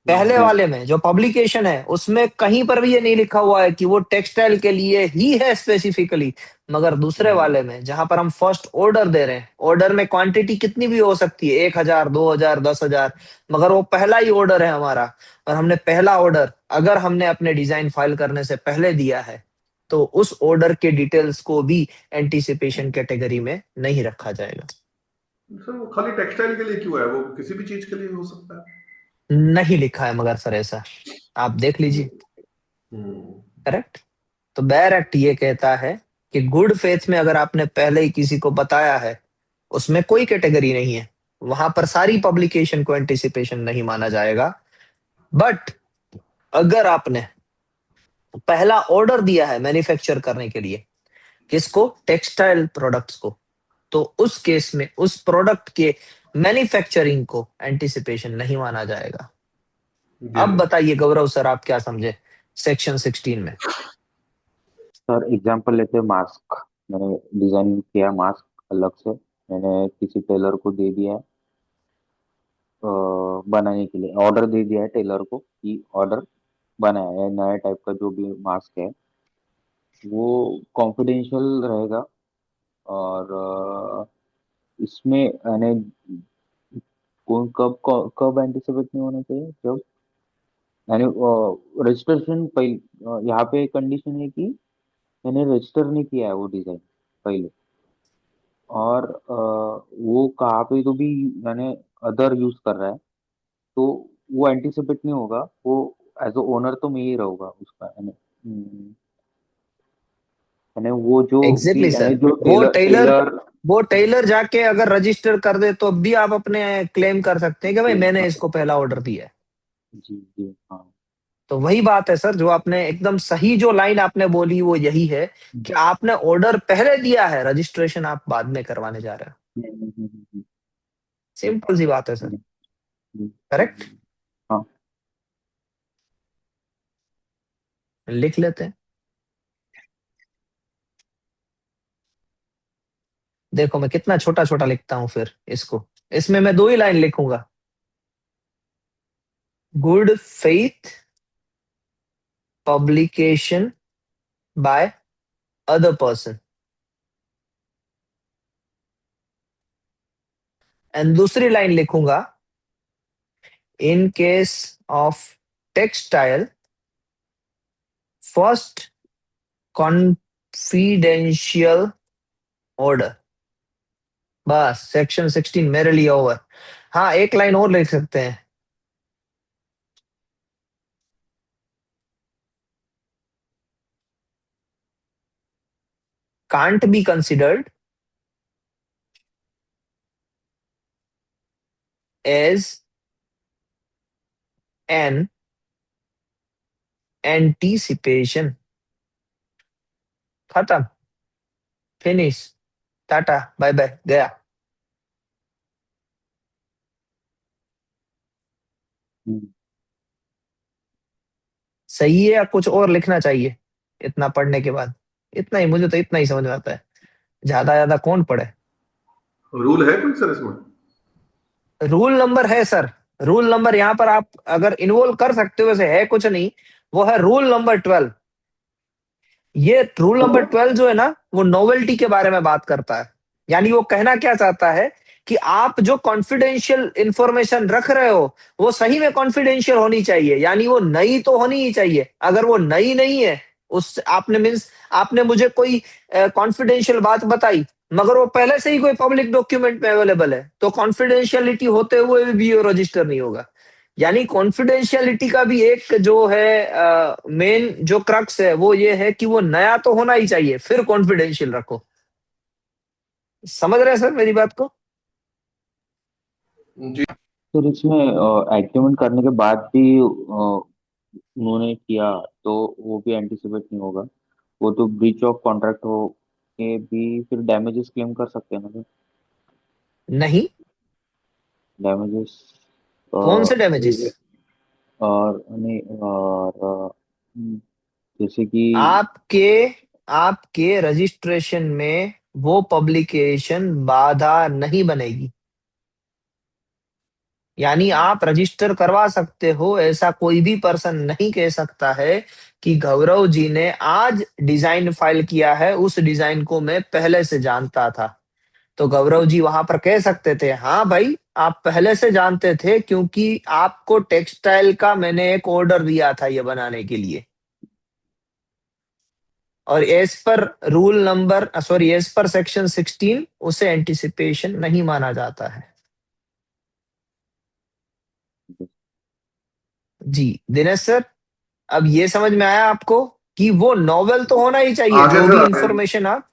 पहले जी वाले में जो पब्लिकेशन है उसमें कहीं पर भी ये नहीं लिखा हुआ है कि वो टेक्सटाइल के लिए ही है स्पेसिफिकली। मगर दूसरे वाले में जहां पर हम फर्स्ट ऑर्डर दे रहे हैं, ऑर्डर में क्वांटिटी कितनी भी हो सकती है, 1,000, 2,000, 10,000, मगर वो पहला ही ऑर्डर है हमारा। और हमने पहला ऑर्डर अगर हमने अपने डिजाइन फाइल करने से पहले दिया है तो उस ऑर्डर के डिटेल्स को भी एंटीसिपेशन कैटेगरी में नहीं रखा जाएगा। सर वो खाली टेक्सटाइल के लिए क्यों है, वो किसी भी चीज के लिए हो सकता है। नहीं लिखा है मगर सर ऐसा, आप देख लीजिए। हम्म। करेक्ट। तो बैर एक्ट ये कहता है कि गुड फेथ में अगर आपने पहले ही किसी को बताया है, उसमें कोई कैटेगरी नहीं है, वहां पर सारी पब्लिकेशन को एंटिसिपेशन नहीं माना जाएगा। बट अगर आपने पहला ऑर्डर दिया है मैन्युफैक्चर करने के लिए, किसको, टेक्सटाइल प्रोडक्ट्स को, तो उस केस में उस प्रोडक्ट के मैन्युफैक्चरिंग को एंटिसिपेशन नहीं माना जाएगा। जी अब बताइए गौरव सर, आप क्या समझे सेक्शन 16 में? सर, एग्जांपल लेते हैं मास्क। मैंने डिजाइन किया मास्क अलग से, मैंने किसी टेलर को दे दिया है बनाने के लिए, ऑर्डर दे दिया है टेलर को कि ऑर्डर बनाया है, नया टाइप का जो भी मास्क है वो कॉन्फिडेंशियल रहेगा। और इसमें यानी कौन कब एंटिसिपेट नहीं होना चाहिए, जब यानी रजिस्ट्रेशन पहले, यहाँ पे कंडीशन है कि मैंने रजिस्टर नहीं किया है वो डिजाइन पहले, और वो कहाँ पे तो भी मैंने अदर यूज कर रहा है, तो वो एंटिसिपेट नहीं होगा, वो एज अ ओनर तो मैं ही रहूंगा उसका, यानी वो जो कि एग्जैक्टली यानी सर। जो वो टेलर टेलर टेलर वो टेलर जाके अगर रजिस्टर कर दे तो भी आप अपने क्लेम कर सकते हैं कि भाई क्लेम मैंने कर इसको सकते पहला ऑर्डर दिया है। हैं। जी जी हाँ। तो वही बात है सर, जो आपने एकदम सही जो लाइन आपने बोली वो यही है कि आपने ऑर्डर पहले दिया है, रजिस्ट्रेशन आप बाद में करवाने जा रहे हो। सिंपल सी बात है सर। हम्म, हम्म, करेक्ट। हाँ। लिख लेते हैं। देखो मैं कितना छोटा छोटा लिखता हूं फिर इसको, इसमें मैं दो ही लाइन लिखूंगा, good faith publication by other person, and दूसरी लाइन लिखूंगा, in case of textile first confidential order. बस सेक्शन 16 मेरे लिए ओवर। हाँ एक लाइन और लिख सकते हैं, can't be considered as an anticipation. खत्म, फिनिश, टाटा बाय बाय, गया। हम्म, सही है या कुछ और लिखना चाहिए इतना पढ़ने के बाद? इतना ही, मुझे तो इतना ही समझ में आता है, ज्यादा कौन पढ़े। रूल है कोई सर इसमें? रूल नंबर है सर, रूल नंबर यहाँ पर आप अगर इन्वॉल्व कर सकते हो, वैसे है कुछ नहीं, वो है रूल नंबर 12। ये रूल नंबर 12 जो है ना, वो नोवेल्टी के बारे में बात करता है। यानी वो कहना क्या चाहता है कि आप जो कॉन्फिडेंशियल इंफॉर्मेशन रख रहे हो वो सही में कॉन्फिडेंशियल होनी चाहिए, यानी वो नई तो होनी ही चाहिए। अगर वो नई नहीं है, उस आपने मीन्स आपने मुझे कोई कॉन्फिडेंशियल बात बताई मगर वो पहले से ही कोई पब्लिक डॉक्यूमेंट में अवेलेबल है, तो कॉन्फिडेंशियलिटी होते हुए भी बीओ रजिस्टर नहीं होगा। यानी कॉन्फिडेंशियलिटी का भी एक जो है मेन जो क्रक्स है वो ये है कि वो नया तो होना ही चाहिए, फिर कॉन्फिडेंशियल रखो। समझ रहे हैं सर मेरी बात को? जी। तो इसमें एग्रीमेंट करने के बाद भी उन्होंने किया तो वो भी एंटिसिपेट नहीं होगा, वो तो ब्रीच ऑफ कॉन्ट्रैक्ट हो के भी फिर डैमेजेस क्लेम कर सकते हैं ना? नहीं। डैमेजेस कौन से डैमेजेस? और नहीं जैसे कि आपके आपके रजिस्ट्रेशन में वो पब्लिकेशन बाधा नहीं बनेगी, यानी आप रजिस्टर करवा सकते हो। ऐसा कोई भी पर्सन नहीं कह सकता है कि गौरव जी ने आज डिजाइन फाइल किया है, उस डिजाइन को मैं पहले से जानता था। तो गौरव जी वहां पर कह सकते थे, हाँ भाई आप पहले से जानते थे क्योंकि आपको टेक्सटाइल का मैंने एक ऑर्डर दिया था ये बनाने के लिए, और as per rule number sorry as per section 16 उसे एंटिसिपेशन नहीं माना जाता है। जी दिनेश सर, अब ये समझ में आया आपको कि वो नॉवेल तो होना ही चाहिए आगे जो सर भी आगे। इंफॉर्मेशन आप।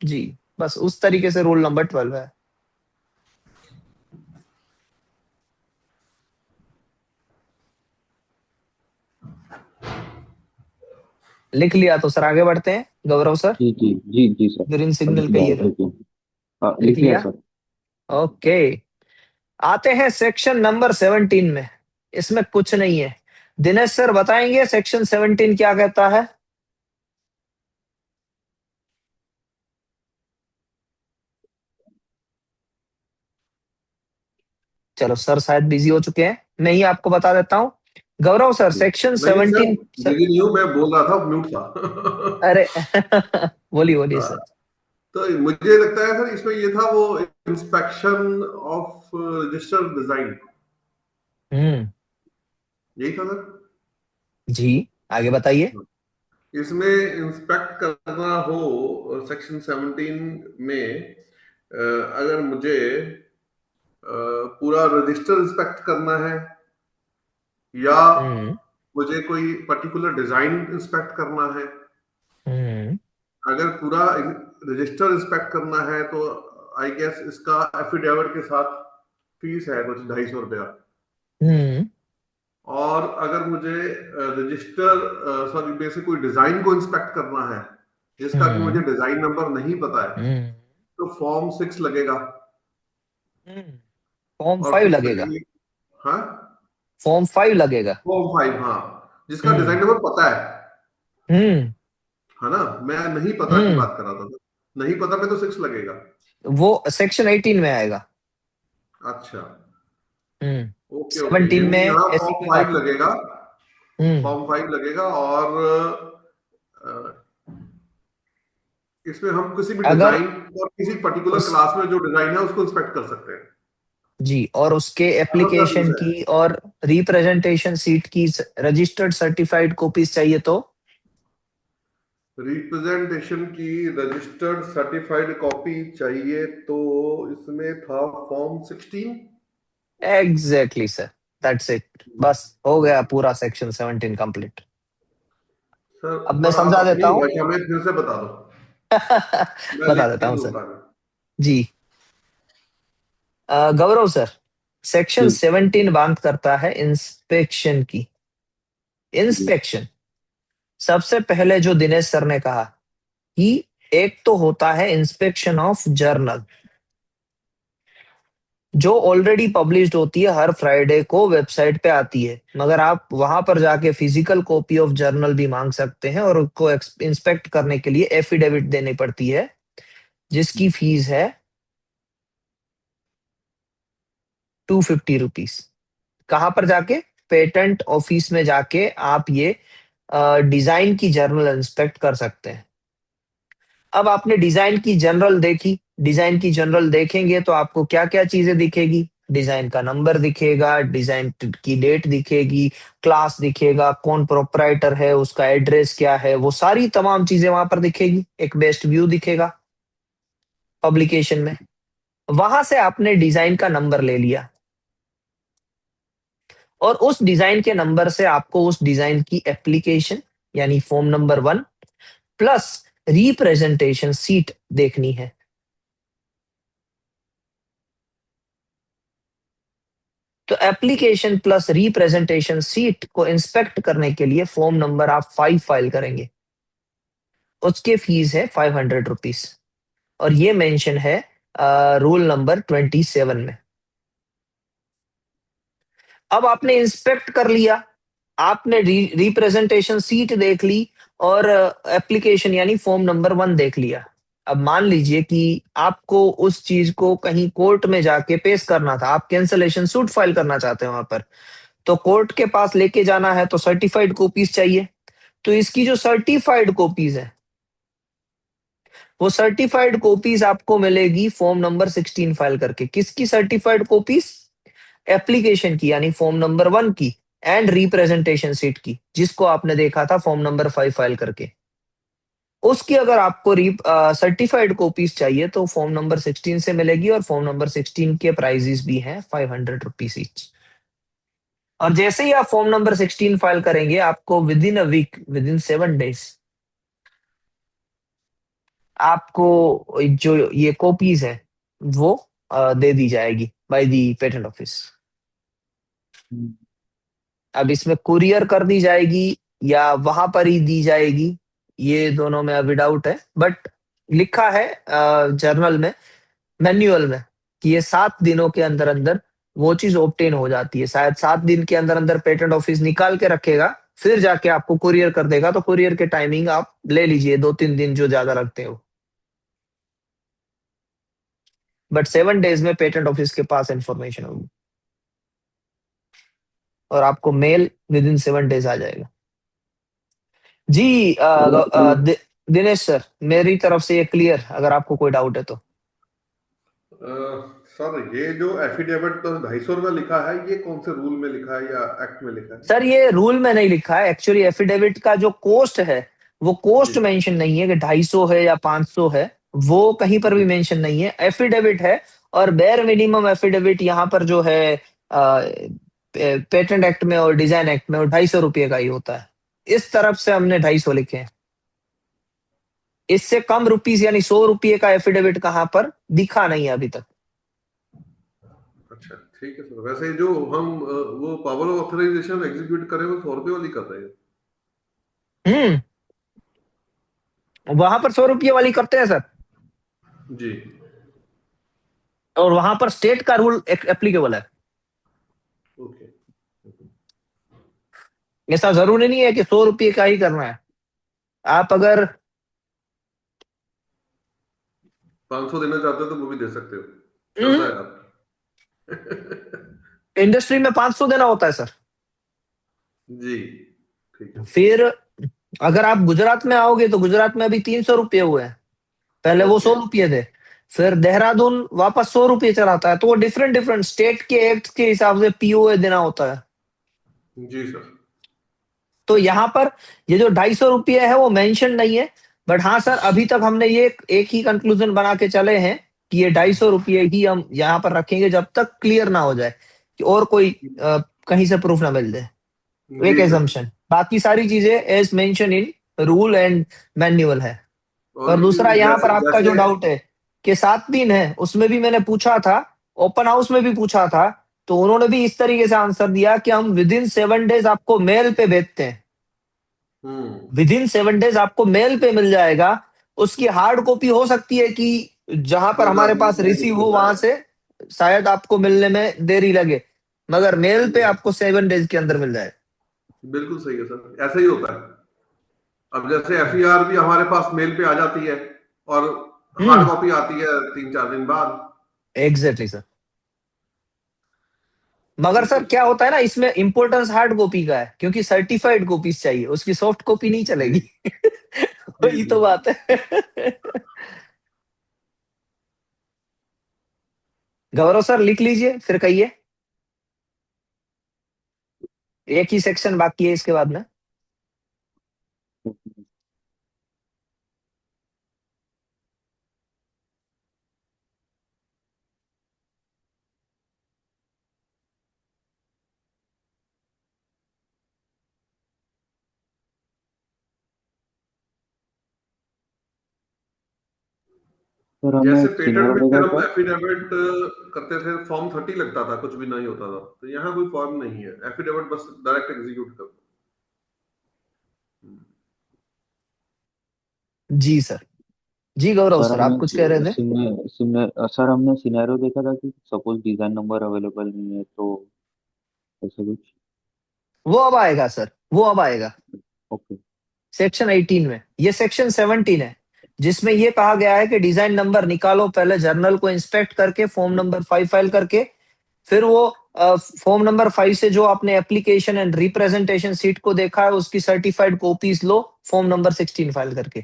जी बस उस तरीके से रूल नंबर 12 है। लिख लिया तो सर आगे बढ़ते हैं। गौरव सर जी जी जी जी सर, ग्रीन लिख सिग्नल लिया कहिएगा। लिख लिया। हाँ, लिख लिख लिया लिया। सर। ओके, आते हैं सेक्शन नंबर 17 में। इसमें कुछ नहीं है। दिनेश सर बताएंगे सेक्शन 17 क्या कहता है? चलो सर शायद बिजी हो चुके हैं, मैं ही आपको बता देता हूं। गौरव सर सेक्शन नहीं सर, 17 सर। बिजी नहीं हूँ, मैं बोल रहा था, म्यूट था। अरे बोलिए बोलिए हाँ, सर। तो मुझे लगता है सर इसमें ये था वो इंस्पेक्शन ऑफ रजिस्टर्ड डिजाइन, हम्म। यही था सर। जी आगे बताइए। इसमें इंस्पेक्ट करना हो सेक्शन 17 में, अगर मुझे पूरा रजिस्टर इंस्पेक्ट करना है या हम्म। मुझे कोई पर्टिकुलर डिजाइन इंस्पेक्ट करना है, हम्म। अगर पूरा रजिस्टर इंस्पेक्ट करना है तो आई गेस इसका एफिडेविट के साथ फीस है कुछ 250 रुपया। हम्म। और अगर मुझे रजिस्टर सॉरी बेसिक कोई डिजाइन को इंस्पेक्ट करना है जिसका कि मुझे हम्म। डिजाइन नंबर नहीं पता है, हम्म। तो फॉर्म 6 लगेगा। फॉर्म और 5 फीस लगेगा। लगेगी। हाँ, फॉर्म 5 लगेगा। फॉर्म 5, हाँ, जिसका हम्म। डिजाइन नंबर पता हम्म। है ना। मैं नहीं पता की हम्म। बात कर रहा था, नहीं पता पे तो 6 लगेगा। वो सेक्शन 18 में आएगा। अच्छा, हम्म। ओके ओके, 17 में यानी यहाँ ऐसी फॉर्म कोई 5 बात नहीं। लगेगा। हम्म। फॉर्म 5 लगेगा और अ, इसमें हम किसी भी अगर डिजाइन और किसी पर्टिकुलर उस क्लास में जो डिजाइन है उसको इंस्पेक्ट कर सकते हैं। जी और उसके ऐसा क्या रूल्स एप्लीकेशन है? की और रिप्रेजेंटेशन सीट की रजिस्टर्ड सर्टिफाइड कॉपीज चाहिए तो रिप्रेजेंटेशन की रजिस्टर्ड सर्टिफाइड कॉपी चाहिए तो इसमें था form 16। Exactly sir, that's it. बस हो गया पूरा सेक्शन 17 कंप्लीट। सर, अब मैं पर आप समझा अपनी देता हूँ। भाषा में फिर से बता दो, मैं बता लिख देता के हूँ सर। दूंगा आगे। जी गौरव सर सेक्शन जी 17 बात करता है इंस्पेक्शन की। जी इंस्पेक्शन सबसे पहले जो दिनेश सर ने कहा कि एक तो होता है इंस्पेक्शन ऑफ जर्नल जो ऑलरेडी पब्लिश्ड होती है, हर फ्राइडे को वेबसाइट पे आती है, मगर आप वहां पर जाके फिजिकल कॉपी ऑफ जर्नल भी मांग सकते हैं और उसको इंस्पेक्ट करने के लिए एफिडेविट देनी पड़ती है जिसकी फीस है 250 रुपीज। कहाँ पर जाके? पेटेंट ऑफिस में जाके आप ये डिजाइन की जर्नल इंस्पेक्ट कर सकते हैं। अब आपने डिजाइन की जनरल देखी, डिजाइन की जनरल देखेंगे तो आपको क्या क्या चीजें दिखेगी, डिजाइन का नंबर दिखेगा, डिजाइन की डेट दिखेगी, क्लास दिखेगा, कौन प्रोपराइटर है, उसका एड्रेस क्या है, वो सारी तमाम चीजें वहां पर दिखेगी। एक बेस्ट व्यू दिखेगा पब्लिकेशन में। वहां से आपने डिजाइन का नंबर ले लिया और उस डिजाइन के नंबर से आपको उस डिजाइन की एप्लीकेशन यानी form number 1 plus representation seat देखनी है। तो एप्लीकेशन प्लस रिप्रेजेंटेशन सीट को इंस्पेक्ट करने के लिए फॉर्म नंबर आप 5 फाइल करेंगे। उसके फीस है 500 रुपीज और ये मेंशन है रूल नंबर 27 में। अब आपने इंस्पेक्ट कर लिया, आपने रिप्रेजेंटेशन सीट देख ली और एप्लीकेशन यानी फॉर्म नंबर 1 देख लिया। अब मान लीजिए कि आपको उस चीज को कहीं कोर्ट में जाके पेश करना था, आप कैंसलेशन सूट फाइल करना चाहते हैं वहां पर, तो कोर्ट के पास लेके जाना है तो सर्टिफाइड कॉपीज चाहिए। तो इसकी जो सर्टिफाइड कॉपीज है वो सर्टिफाइड कॉपीज आपको मिलेगी फॉर्म नंबर 16 फाइल करके। किसकी सर्टिफाइड कॉपीज? एप्लीकेशन की यानी फॉर्म नंबर 1 की एंड रिप्रेजेंटेशन सीट की, जिसको आपने देखा था फॉर्म नंबर 5 फाइल करके। उसकी अगर आपको सर्टिफाइड कॉपीज चाहिए तो फॉर्म नंबर 16 से मिलेगी और फॉर्म नंबर 16 के प्राइजेस भी हैं 500 रुपीज ईच। और जैसे ही आप फॉर्म नंबर 16 फाइल करेंगे आपको within a week, within 7 days आपको जो ये कॉपीज है वो दे दी जाएगी बाय दी पेटेंट ऑफिस। अब इसमें कुरियर कर दी जाएगी या वहां पर ही दी जाएगी, ये दोनों में अभी डाउट है, बट लिखा है जर्नल में, मैन्युअल में, कि ये 7 दिनों के अंदर अंदर वो चीज ऑब्टेन हो जाती है। शायद 7 दिन के अंदर अंदर पेटेंट ऑफिस निकाल के रखेगा, फिर जाके आपको कुरियर कर देगा। तो कुरियर के टाइमिंग आप ले लीजिए 2-3 दिन जो ज्यादा लगते हो, बट 7 डेज में पेटेंट ऑफिस के पास इंफॉर्मेशन होगी और आपको मेल विद इन 7 डेज आ जाएगा। जी दिनेश सर, मेरी तरफ से ये क्लियर, अगर आपको कोई डाउट है तो। सर ये जो एफिडेविट तो 250 में लिखा है, ये कौन से रूल में लिखा है या एक्ट में लिखा है? सर ये रूल में नहीं लिखा है, एक्चुअली एफिडेविट का जो कोस्ट है वो कोस्ट मेंशन नहीं है कि 250 है या 500 है, वो कहीं पर भी मेंशन नहीं है। एफिडेविट है और बेयर मिनिमम एफिडेविट यहाँ पर जो है पेटेंट एक्ट में और डिजाइन एक्ट में वो 250 रुपये का ही होता है। इस तरफ से हमने 250 लिखे हैं। इससे कम रुपीस यानी 100 रुपये का एफिडेविट कहाँ पर दिखा नहीं है अभी तक। अच्छा ठीक है सर। वैसे जो हम वो पावर ऑफ ऑथराइजेशन एग्जीक्यूट करें वो 100 रुपये वाली कर रहे हैं। वहां पर 100 रुपये वाली करते हैं सर, जी। और वहां पर स्टेट का रूल एप्लीकेबल है। ओके। ऐसा जरूरी नहीं है कि 100 रुपये का ही करना है। आप अगर 500 देना चाहते हो तो वो भी दे सकते हो, चलता है आप। इंडस्ट्री में 500 देना होता है सर। जी ठीक है। फिर अगर आप गुजरात में आओगे तो गुजरात में अभी 300 रुपये हुए हैं, पहले वो 100 रुपये थे। फिर देहरादून वापस 100 रुपये चलाता है, तो वो डिफरेंट डिफरेंट स्टेट के एक्ट के हिसाब से पीओए देना होता है। जी सर। तो यहाँ पर ये जो 250 रुपये है वो मेंशन नहीं है, बट हाँ सर अभी तक हमने ये एक ही कंक्लूजन बना के चले हैं कि ये 250 रुपये ही हम यहाँ पर रखेंगे जब तक क्लियर ना हो जाए कि और कोई कहीं से प्रूफ ना मिल जाए। एक एजम्पशन, बाकी सारी चीजें as mention in rule and manual है। और दूसरा यहाँ पर आपका जो डाउट है कि 7 दिन है, उसमें भी मैंने पूछा था, ओपन हाउस में भी पूछा था, तो उन्होंने भी इस तरीके से आंसर दिया कि हम विद इन 7 डेज आपको मेल पे भेजते हैं। विद इन 7 डेज आपको मेल पे मिल जाएगा। उसकी हार्ड कॉपी हो सकती है कि जहां पर हमारे पास रिसीव हो वहां से शायद आपको मिलने में देरी लगे, मगर मेल पे आपको 7 डेज के अंदर मिल जाए। बिल्कुल सही है सर, ऐसा ही होता है। अब जैसे एफईआर भी हमारे पास मेल पे आ जाती है और हार्ड कॉपी आती है 3-4 दिन बाद। Exactly sir. मगर सर क्या होता है ना, इसमें इंपॉर्टेंस हार्ड कॉपी का है, क्योंकि सर्टिफाइड कॉपीज चाहिए, उसकी सॉफ्ट कॉपी नहीं चलेगी। वही तो बात है। गौरव सर लिख लीजिए, फिर कहिए। एक ही सेक्शन बाकी है इसके बाद में। सर हमें जैसे एक पेटेंट सिनेरियो में देखा फिर हम था। एफिडेविट करते थे, फॉर्म 30 लगता था, कुछ भी नहीं होता था। तो यहाँ कोई फॉर्म नहीं है, एफिडेविट बस डायरेक्ट एग्जीक्यूट कर दो। जी सर। जी गौरव सर सर, आप कुछ कह रहे थे? सर हमने सिनेरियो देखा था कि सपोज डिजाइन नंबर अवेलेबल नहीं है तो ऐसा कुछ। वो अब आएगा सर, वो अब आएगा ओके। सेक्शन 18 में। ये सेक्शन 17 है, जिसमें ये कहा गया है कि डिजाइन नंबर निकालो, पहले जर्नल को इंस्पेक्ट करके फॉर्म नंबर 5 फाइल करके, फिर वो फॉर्म नंबर 5 से जो आपने एप्लीकेशन एंड रिप्रेजेंटेशन सीट को देखा है उसकी सर्टिफाइड कॉपीज लो, फॉर्म नंबर 16 फाइल करके।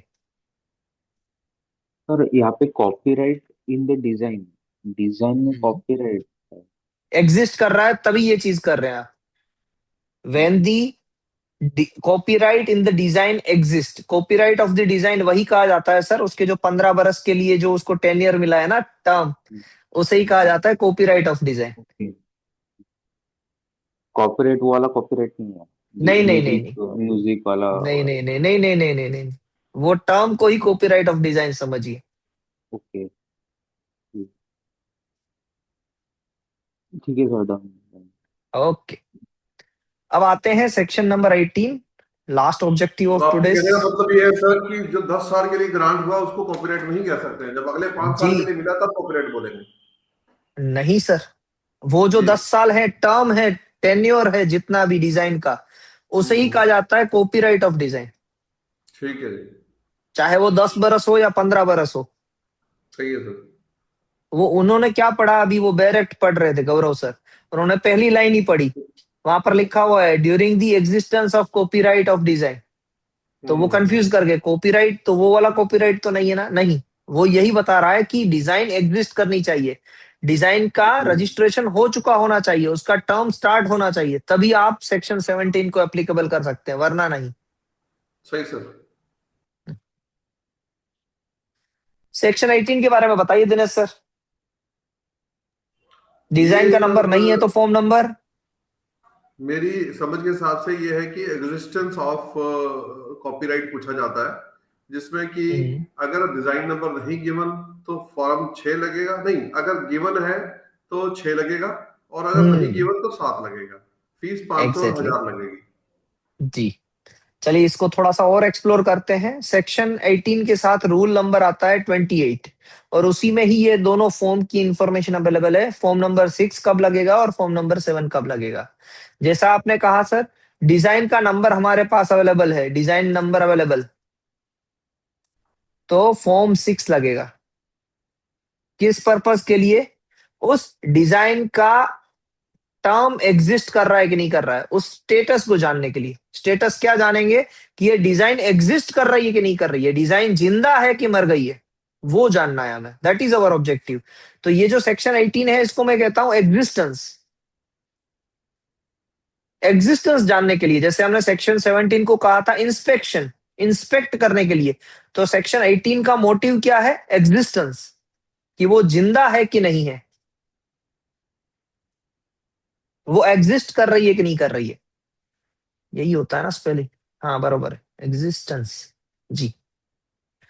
सर यहाँ पे copyright in the design, design में कॉपीराइट है। एग्जिस्ट कर रहा है तभी ये चीज कर रहे हैं आप। When the copyright in the design exist, copyright of the design वही कहा जाता है सर, उसके जो 15 बरस के लिए जो उसको टेन्योर मिला है ना, टर्म, उसे ही कहा जाता है copyright of design. Okay. Copyright वाला कॉपीराइट नहीं है, नहीं नहीं नहीं म्यूजिक नहीं म्यूजिक वाला। नहीं नहीं नहीं नहीं नहीं नहीं नहीं नहीं, वो टर्म को ही कॉपीराइट ऑफ डिजाइन समझिए। ओके। ठीक है सर, डन। ओके, अब आते हैं सेक्शन नंबर 18, लास्ट ऑब्जेक्टिव तो ऑफ आपके टुडेस। कहने का मतलब ये है सर कि जो 10 साल के लिए ग्रांट हुआ उसको कॉपीराइट नहीं कह सकते हैं, जब अगले 5 जी साल के लिए मिला तब कॉपीराइट बोलेंगे। नहीं सर, वो जो जी 10 साल है, टर्म है, टेन्योर है जितना भी डिजाइन का, उसे ही कहा जाता है कॉपीराइट ऑफ डिजाइन। ठीक है जी, चाहे वो 10 बरस हो या 15 बरस हो। सही है सर। वो उन्होंने क्या पढ़ा, अभी वो बैरेक्ट पढ़ रहे थे गौरव सर, उन्होंने पहली लाइन ही पढ़ी, वहां पर लिखा हुआ है during the existence of copyright of design. तो वो हम्म। कंफ्यूज कर गए, कॉपीराइट तो वो वाला कॉपीराइट तो नहीं है ना, नहीं, वो यही बता रहा है कि डिजाइन एग्जिस्ट करनी चाहिए, डिजाइन का रजिस्ट्रेशन हो चुका होना चाहिए, उसका टर्म स्टार्ट होना चाहिए, तभी आप सेक्शन 17 को एप्लीकेबल कर सकते हैं, वरना नहीं। सही सर। सेक्शन 18 के बारे में बताइए दिनेश सर। ये डिजाइन का नंबर नहीं है सर तो फॉर्म नंबर। मेरी समझ के हिसाब से ये है कि एग्जिस्टेंस ऑफ कॉपीराइट पूछा जाता है, जिसमें कि अगर डिजाइन नंबर नहीं गिवन तो फॉर्म 6 लगेगा, नहीं अगर गिवन है तो 6 लगेगा, और अगर नहीं गिवन तो 7 लगेगा। फीस 500 और एग्जैक्टली 1000 लगेगी। जी। चलिए इसको थोड़ा सा और एक्सप्लोर करते हैं। सेक्शन 18 के साथ रूल नंबर आता है 28, और उसी में ही ये दोनों फॉर्म की इंफॉर्मेशन अवेलेबल है, फॉर्म नंबर 6 कब लगेगा और फॉर्म नंबर 7 कब लगेगा। जैसा आपने कहा सर, डिजाइन का नंबर हमारे पास अवेलेबल है, डिजाइन नंबर अवेलेबल, तो फॉर्म 6 लगेगा। किस पर्पस के लिए? उस डिजाइन का टर्म एग्जिस्ट कर रहा है कि नहीं कर रहा है, उस स्टेटस को जानने के लिए। स्टेटस क्या जानेंगे? कि ये डिजाइन एग्जिस्ट कर रही है कि नहीं कर रही है, डिजाइन जिंदा है कि मर गई है, वो जानना है हमें। That is our objective. तो ये जो सेक्शन 18 है, इसको मैं कहता हूं एग्जिस्टेंस। एग्जिस्टेंस जानने के लिए, जैसे हमने सेक्शन 17 को कहा था इंस्पेक्शन, इंस्पेक्ट करने के लिए, तो सेक्शन 18 का मोटिव क्या है? एग्जिस्टेंस, कि वो जिंदा है कि नहीं है, वो एग्जिस्ट कर रही है कि नहीं कर रही है, यही होता है ना स्पेलिंग। हाँ बरोबर है, एग्जिस्टेंस। जी।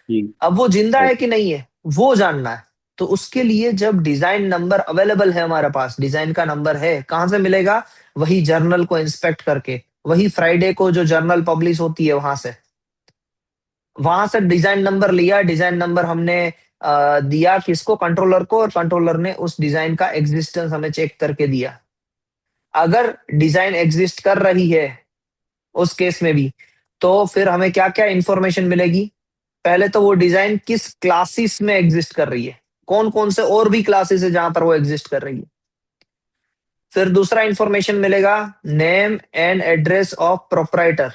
जी अब वो जिंदा है कि नहीं है, वो जानना है। तो उसके लिए जब डिजाइन नंबर अवेलेबल है हमारे पास, डिजाइन का नंबर है, कहां से मिलेगा? वही जर्नल को इंस्पेक्ट करके, वही फ्राइडे को जो जर्नल पब्लिश होती है वहां से डिजाइन नंबर लिया, डिजाइन नंबर हमने दिया किसको? कंट्रोलर को, और कंट्रोलर ने उस डिजाइन का एग्जिस्टेंस हमें चेक करके दिया। अगर डिजाइन एग्जिस्ट कर रही है उस केस में भी, तो फिर हमें क्या क्या इंफॉर्मेशन मिलेगी? पहले तो वो डिजाइन किस क्लासेस में एग्जिस्ट कर रही है, कौन कौन से और भी क्लासेस है जहां पर वो एग्जिस्ट कर रही है। फिर दूसरा इंफॉर्मेशन मिलेगा name and address of proprietor,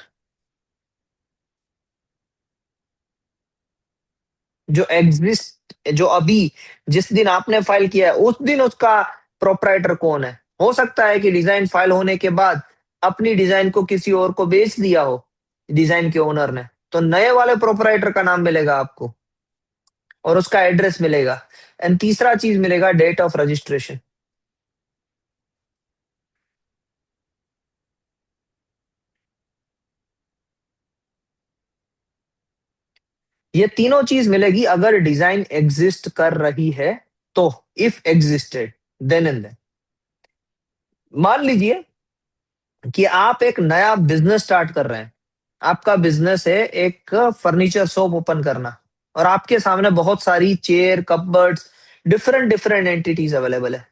जो एग्जिस्ट, जो अभी जिस दिन आपने फाइल किया है उस दिन उसका प्रोपराइटर कौन है। हो सकता है कि डिजाइन फाइल होने के बाद अपनी डिजाइन को किसी और को बेच दिया हो डिजाइन के ओनर ने, तो नए वाले प्रोपराइटर का नाम मिलेगा आपको और उसका एड्रेस मिलेगा। एंड तीसरा चीज मिलेगा डेट ऑफ रजिस्ट्रेशन। ये तीनों चीज मिलेगी अगर डिजाइन एग्जिस्ट कर रही है तो, if existed then and then. मान लीजिए कि आप एक नया बिजनेस स्टार्ट कर रहे हैं, आपका बिजनेस है एक फर्नीचर शॉप ओपन करना, और आपके सामने बहुत सारी chair cupboards different different entities available है।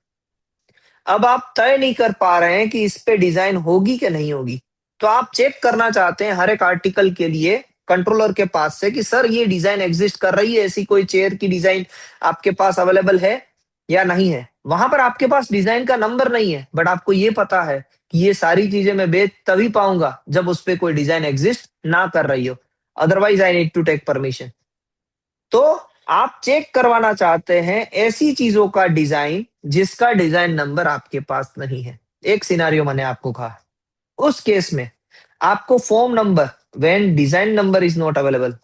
अब आप तय नहीं कर पा रहे हैं कि इस पे डिजाइन होगी कि नहीं होगी, तो आप चेक करना चाहते हैं हर एक आर्टिकल के लिए कंट्रोलर के पास से कि सर ये डिजाइन एग्जिस्ट कर रही है, ऐसी कोई चेयर की डिजाइन आपके पास अवेलेबल है या नहीं है। वहां पर आपके पास डिजाइन का नंबर नहीं है, बट आपको ये पता है कि ये सारी चीजें मैं बेच तभी पाऊंगा जब उस पे कोई डिजाइन एग्जिस्ट ना कर रही हो, otherwise I need to take permission. तो आप चेक करवाना चाहते हैं ऐसी चीजों का डिजाइन जिसका डिजाइन नंबर आपके पास नहीं है। एक सिनारियो मैंने आपको कहा, उस केस में आपको form number, when design number is not available,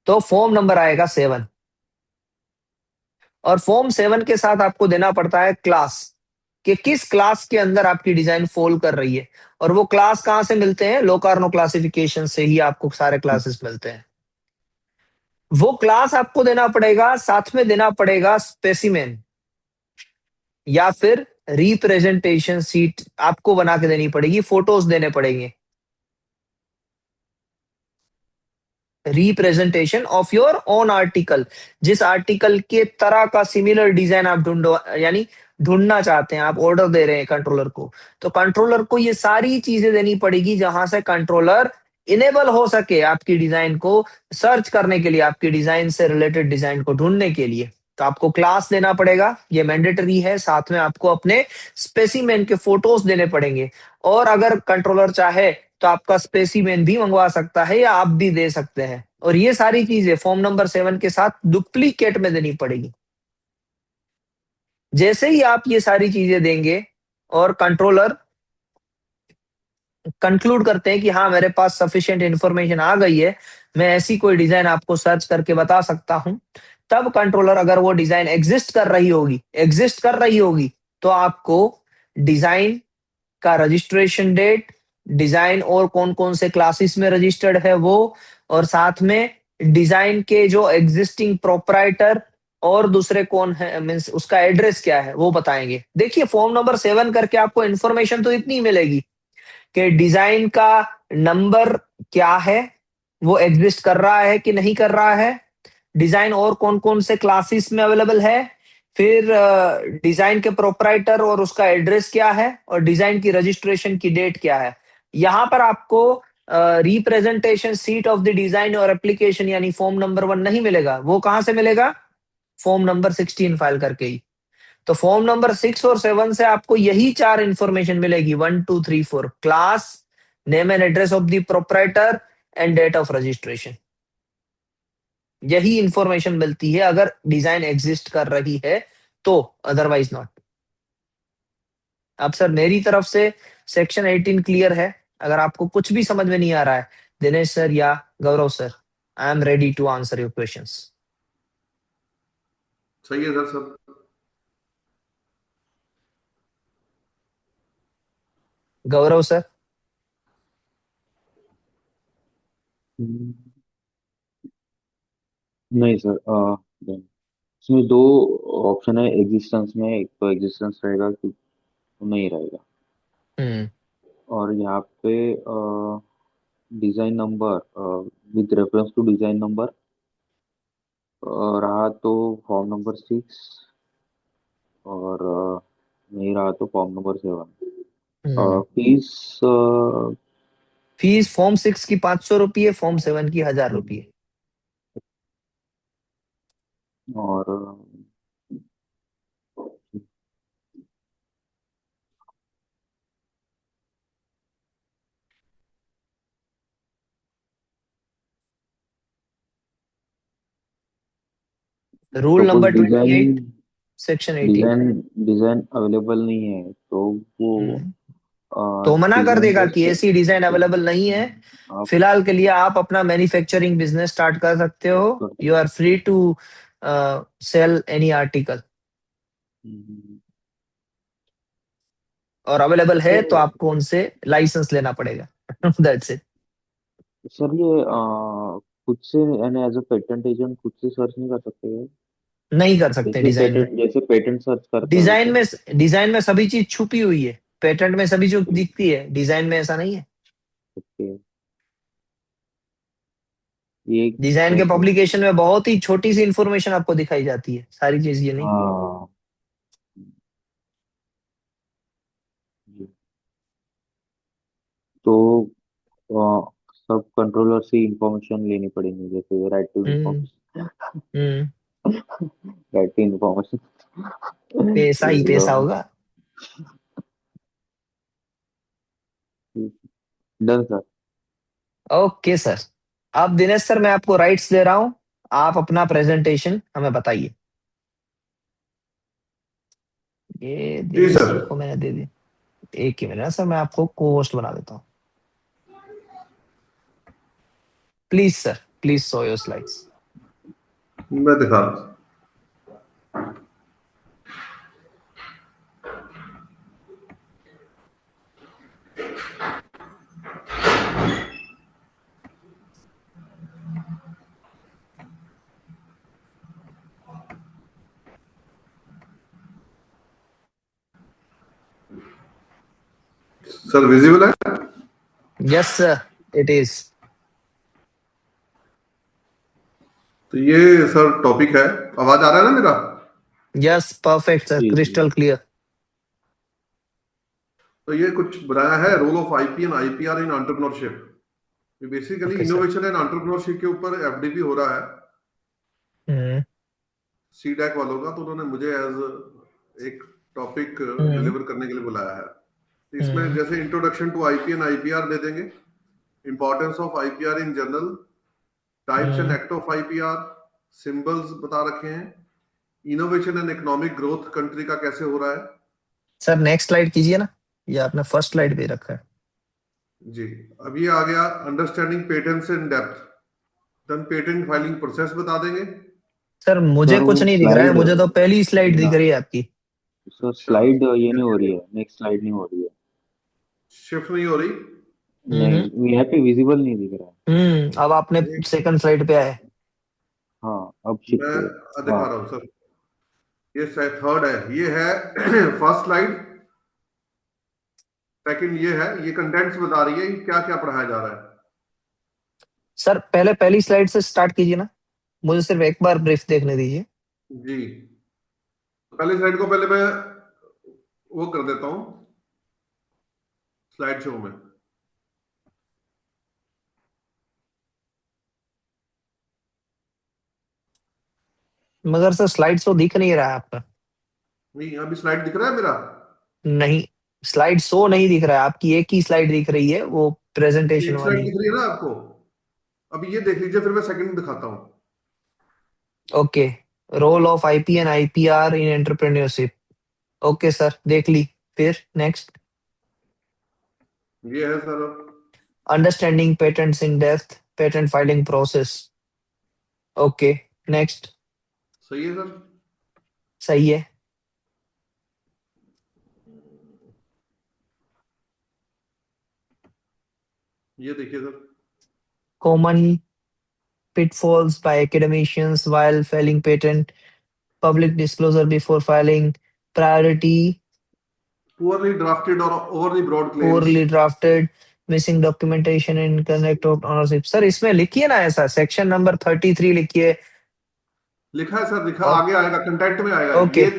तो फॉर्म नंबर आएगा 7, और फॉर्म 7 के साथ आपको देना पड़ता है क्लास, कि किस क्लास के अंदर आपकी डिजाइन फॉल कर रही है। और वो क्लास कहां से मिलते हैं, लोकार्नो क्लासिफिकेशन से ही आपको सारे क्लासेस मिलते हैं। वो क्लास आपको देना पड़ेगा, साथ में देना पड़ेगा स्पेसिमेन या फिर रिप्रेजेंटेशन सीट आपको बना के देनी पड़ेगी, फोटोज देने पड़ेंगे, representation of your own article, जिस आर्टिकल के तरह का सिमिलर डिजाइन आप ढूंढो, यानी ढूंढना चाहते हैं, आप ऑर्डर दे रहे हैं कंट्रोलर को, तो कंट्रोलर को ये सारी चीजें देनी पड़ेगी जहां से कंट्रोलर इनेबल हो सके आपकी डिजाइन को सर्च करने के लिए, आपकी डिजाइन से रिलेटेड डिजाइन को ढूंढने के लिए। तो आपको क्लास देना पड़ेगा, ये मैंडेटरी है, साथ में आपको अपने स्पेसिमेन के फोटोज देने पड़ेंगे, और अगर कंट्रोलर चाहे तो आपका स्पेसिमेन भी मंगवा सकता है या आप भी दे सकते हैं। और ये सारी चीजें फॉर्म नंबर 7 के साथ डुप्लीकेट में देनी पड़ेगी। जैसे ही आप ये सारी चीजें देंगे और कंट्रोलर कंक्लूड करते हैं कि हाँ मेरे पास सफिशिएंट इंफॉर्मेशन आ गई है, मैं ऐसी कोई डिजाइन आपको सर्च करके बता सकता हूं, तब कंट्रोलर अगर वो डिजाइन एग्जिस्ट कर रही होगी तो आपको डिजाइन का रजिस्ट्रेशन डेट, डिजाइन और कौन कौन से क्लासेस में रजिस्टर्ड है वो, और साथ में डिजाइन के जो एग्जिस्टिंग प्रोपराइटर और दूसरे कौन है, मींस उसका एड्रेस क्या है वो बताएंगे। देखिए फॉर्म नंबर 7 करके आपको इन्फॉर्मेशन तो इतनी मिलेगी कि डिजाइन का नंबर क्या है, वो एग्जिस्ट कर रहा है कि नहीं कर रहा है, डिजाइन और कौन कौन से क्लासेस में अवेलेबल है, फिर डिजाइन के प्रोपराइटर और उसका एड्रेस क्या है, और डिजाइन की रजिस्ट्रेशन की डेट क्या है। यहां पर आपको representation seat of the design और एप्लीकेशन यानी फॉर्म नंबर 1 नहीं मिलेगा, वो कहां से मिलेगा, फॉर्म नंबर 16 फाइल करके ही। तो फॉर्म नंबर 6 और 7 से आपको यही 4 इंफॉर्मेशन मिलेगी, 1 2 3 4, class, name and address of the proprietor and date of registration. यही इंफॉर्मेशन मिलती है अगर डिजाइन एग्जिस्ट कर रही है तो, अदरवाइज नॉट। अब सर मेरी तरफ से सेक्शन 18 क्लियर है, अगर आपको कुछ भी समझ में नहीं आ रहा है दिनेश सर या Gaurav sir, I am ready to answer your questions. सही है सर सब। गौरव सर। नहीं सर, इसमें दो ऑप्शन है एग्जिस्टेंस में, एक तो एग्जिस्टेंस रहेगा कि नहीं रहेगा, हम्म और यहाँ पे design number with reference to design number रहा तो फॉर्म नंबर 6, और नहीं रहा तो form number 7। Fees fees form 6 की 500 रुपये, फॉर्म 7 की 1000 रुपये। और rule suppose number design 28 section 18। Design design available नहीं है तो वो तो मना कर डिजाइन देगा कि जैसे ऐसी डिजाइन अवेलेबल नहीं है। आप फिलहाल के लिए आप अपना मैन्युफैक्चरिंग बिजनेस स्टार्ट कर सकते हो। करते you are free to sell any article, हैं। और अवेलेबल है तो तो आपको उनसे लाइसेंस लेना पड़ेगा। That's it. सर ये खुद से यानी एज अ पेटेंट एजेंट खुद से सर्च नहीं कर सकते हैं? नहीं कर सकते डिजाइन में। जैसे पेटेंट सर्च करते हैं डिजाइन वैसे? में डिजाइन में सभी चीज छुपी हुई है। पेटेंट में सभी जो दिखती है, डिजाइन में ऐसा नहीं है। ओके, ये डिजाइन के कैसे? पब्लिकेशन में बहुत ही छोटी सी इंफॉर्मेशन आपको दिखाई जाती है, सारी चीज ये नहीं। हाँ जी। तो सब कंट्रोलर से इंफॉर्मेशन लेनी पड़ेगी, जैसे राइट टू हम्म। इंफॉर्मेशन। हम्म। Right to information. पैसा ही पैसा होगा। Done sir. Okay sir. अब दिनेश सर, मैं आपको राइट्स दे रहा हूँ। आप अपना प्रेजेंटेशन हमें बताइए। ये जी दिनेश सर। सर को मैंने दे दी। एक ही मिनट सर, मैं आपको को होस्ट बना देता हूँ। Please sir, please show your slides. मैं दिखा रहा हूँ। सर विजिबल है? Yes sir, it is. तो ये सर टॉपिक है। आवाज आ रहा है ना मेरा? यस, परफेक्ट सर, जी जी। Crystal clear. तो ये कुछ बनाया है, role of IP and IPR in entrepreneurship. Basically okay sir. Innovation and entrepreneurship के ऊपर एफडीपी हो रहा है हम्म। सीडैक वालों का, तो उन्होंने मुझे एज एक टॉपिक हम्म। डिलीवर करने के लिए बुलाया है। तो इसमें हम्म। जैसे introduction to IP and IPR दे देंगे, importance of IPR in general, types and hmm. Act of IPR, symbols बता रखे हैं, innovation and economic growth country का कैसे हो रहा है। सर नेक्स्ट स्लाइड कीजिए ना, ये आपने फर्स्ट स्लाइड पे रखा है। जी। अब ये आ गया understanding patents in depth, then patent filing process बता देंगे। सर मुझे सर कुछ वो नहीं दिख रहा है, स्लाइड, मुझे तो पहली स्लाइड दिख रही है आपकी। सर अच्छा, स्लाइड ये नहीं हो रही है, नेक्स्ट स्लाइड नहीं हो रही है। शिफ्ट नहीं हो रही। हम्म। नहीं, यहाँ पे विजिबल नहीं दिख रहा है। अब आपने एक सेकंड स्लाइड पे आए। हाँ अब शिफ्ट मैं हुआ। दिखा हाँ रहा हूँ सर। ये थर्ड है, ये है फर्स्ट स्लाइड। सेकंड ये है, ये कंटेंट्स बता रही है कि क्या क्या पढ़ाया जा रहा है। सर पहले पहली स्लाइड से स्टार्ट कीजिए ना, मुझे सिर्फ एक बार ब्रीफ देखने दीजिए। जी। पहली स्लाइड को पहले मैं वो कर देता हूँ स्लाइड शो में। मगर सर स्लाइड शो दिख नहीं रहा है आपका। नहीं, अभी स्लाइड दिख रहा है मेरा? नहीं, स्लाइड शो नहीं दिख रहा है, आपकी एक ही स्लाइड दिख रही है, वो प्रेजेंटेशन एक स्लाइड वाली। दिख रही है ना आपको? अभी ये देख लीजिए, फिर मैं सेकंड दिखाता हूँ। Okay, role of IP and IPR in entrepreneurship. Okay sir, देख ली। फिर नेक्स्ट, ये है sir. Understanding patents in depth, patent filing process. Okay, next. सही है सर। सही है। ये देखिए sir. Common pitfalls by academicians while filing patent, public disclosure before filing, priority, poorly drafted और overly broad claims. poorly drafted, missing documentation in connect of ownership। Sir इसमें लिखिए ना, ऐसा सेक्शन नंबर 33 लिखिए। लिखा है सर, लिखा और आगे आएगा, कंटेंट में आएगा। ओके, ये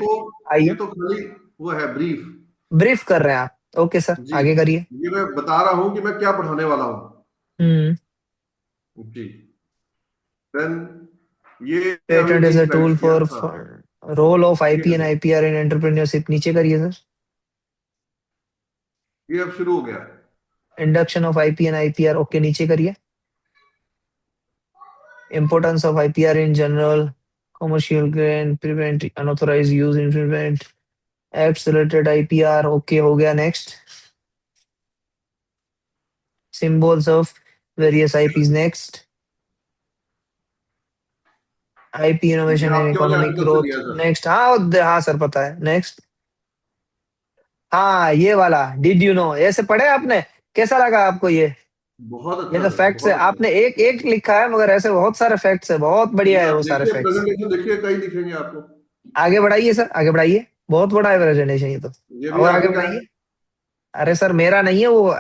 आइए। तो खाली वो है ब्रीफ। ब्रीफ कर रहे हैं आप। ओके सर, जी। आगे करिए। ये मैं बता रहा हूं कि मैं क्या पढ़ाने वाला हूं। हम्म। जी। देन ये पेटेंट अभी इज अ नहीं टूल सिलेक्ट फॉर किया। हाँ रोल ऑफ ठीक आईपी है and sir, IPR in entrepreneurship, नीचे करिए सर। ये अब शुरू हो गया। Induction of IP and IPR, okay नीचे करिए। Importance of IPR in general, commercial gain, prevent unauthorized use, infringement, acts related IPR, okay हो गया। Next, symbols of various IPs, next, IP ये innovation and आपके वाले economic आर्टिकल से growth, लिया है सर। next, हाँ सर पता है। Next, हाँ ये वाला, did you know, ऐसे पढ़े आपने, कैसा लगा आपको ये? बहुत ये अच्छा तो सर, फैक्ट्स है, बहुत अच्छा। आपने एक एक लिखा है मगर ऐसे बहुत सारे फैक्ट्स है, बहुत ये बढ़िया है आप वो सारे देखिए फैक्ट्स। प्रेजेंटेशन, देखिए कई दिखेंगे आपको। आगे बढ़ाइए सर, आगे बढ़ाइए, बहुत बड़ा है प्रेजेंटेशन ये तो, ये भी और आप आगे ही का है। बढ़ाइए। अरे सर मेरा नहीं है वो,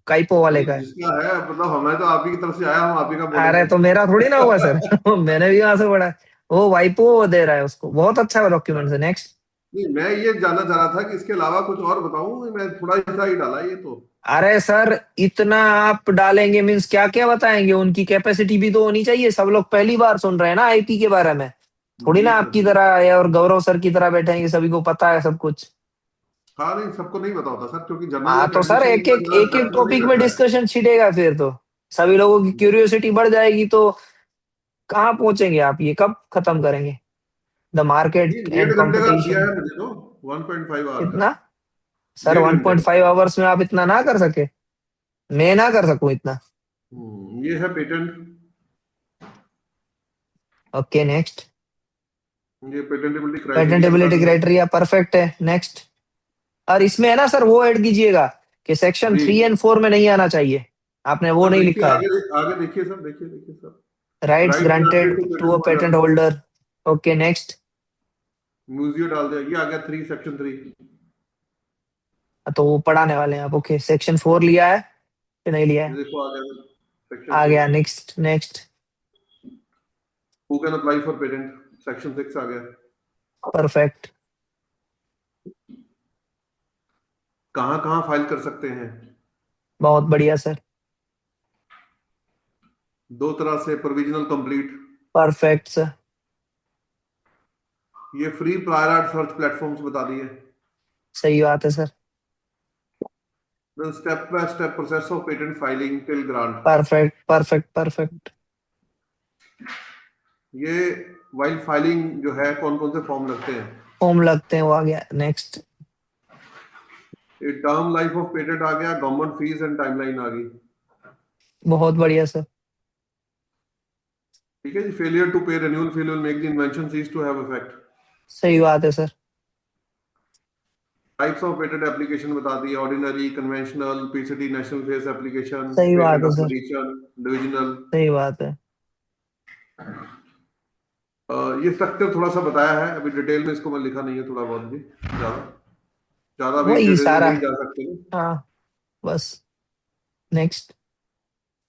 काइपो वाले नहीं का है। जिसका है मतलब हमें तो आप ही की तरफ से आया, हम आप ही का अरे बोलेंगे। तो मेरा थोड़ी ना हुआ सर मैंने भी वहां से पढ़ा है। वो वाइपो दे रहा है उसको, बहुत अच्छा डॉक्यूमेंट है। नेक्स्ट, नहीं मैं ये जानना चाह रहा था कि इसके अलावा कुछ और बताऊं, मैं थोड़ा सा ही डाला ये तो। अरे सर इतना आप डालेंगे मीन्स क्या क्या बताएंगे, उनकी कैपेसिटी भी तो होनी चाहिए, सब लोग पहली बार सुन रहे हैं ना आईपी के बारे में, थोड़ी जी ना सर आपकी जी। तरह है और गौरव सर की तरह बैठेंगे सभी को पता है सब कुछ। हाँ नहीं सबको नहीं पता होता सर, क्योंकि जनरल हाँ एक तो सर एडमिशन एक एक का एक एक डेप्थ में नहीं टॉपिक में करता है। डिस्कशन छिड़ेगा फिर तो सभी लोगों की क्यूरियोसिटी बढ़ जाएगी, तो कहाँ पहुंचेंगे आप, ये कब खत्म करेंगे? द ये मार्केट एंड 1.5 घंटे का दिया कंपटीशन। है मुझे तो, 1.5 आवर का। इतना? सर 1.5 घंटे। 1.5 आवर्स में आप इतना ना कर सके, मैं ना कर सकूं इतना। ये है पेटेंट। ओके नेक्स्ट, ये पेटेंटेबिलिटी क्राइटेरिया बता पेटेंटेबिलिटी दिया। क्राइटेरिया परफेक्ट है। नेक्स्ट, और इसमें है ना सर वो ऐड कीजिएगा कि सेक्शन जी 3 और 4 में नहीं आना चाहिए, आपने वो सर नहीं देखिए लिखा है। आगे, आगे देखिए सर, देखिए देखिए sir. Rights right granted granted to to patent a patent holder, holder, okay next. म्यूजियो डाल दिया, ये आ गया 3 सेक्शन 3। तो वो पढ़ाने वाले हैं आप, ओके सेक्शन 4 लिया है कि नहीं लिया ये है? देखो आ गया सेक्शन आ 4। गया। Next next, who can apply for patent, section 6 आ गया। परफेक्ट। कहाँ कहाँ फाइल कर सकते हैं? बहुत बढ़िया सर, दो तरह से, प्रोविजनल कंप्लीट। परफेक्ट सर, ये free prior art search platforms बता दिए। सही बात है sir, then step by step process of patent filing till grant. Perfect perfect perfect. ये वाइल फाइलिंग जो है कौन कौन से फॉर्म लगते हैं। फॉर्म लगते हैं, वो आ गया। नेक्स्ट, ये टर्म लाइफ ऑफ पेटेंट आ गया, गवर्नमेंट फीस एंड टाइमलाइन आ गई। बहुत बढ़िया सर, ठीक है जी। Failure to pay renewal fee will make the invention cease to have effect. सही बात है sir, types of patent application बता दी, ordinary, conventional, PCT, national phase application, सही बात पेटेंट है सर, अप्लीकेशन, डिविजनल। सही बात है। ये स्ट्रक्चर थोड़ा सा बताया है, अभी डिटेल में इसको मैं लिखा नहीं है, थोड़ा बहुत भी, ज्यादा ज्यादा भी वही डिटेल में सारा, नहीं जा सकते ना। हाँ बस। नेक्स्ट,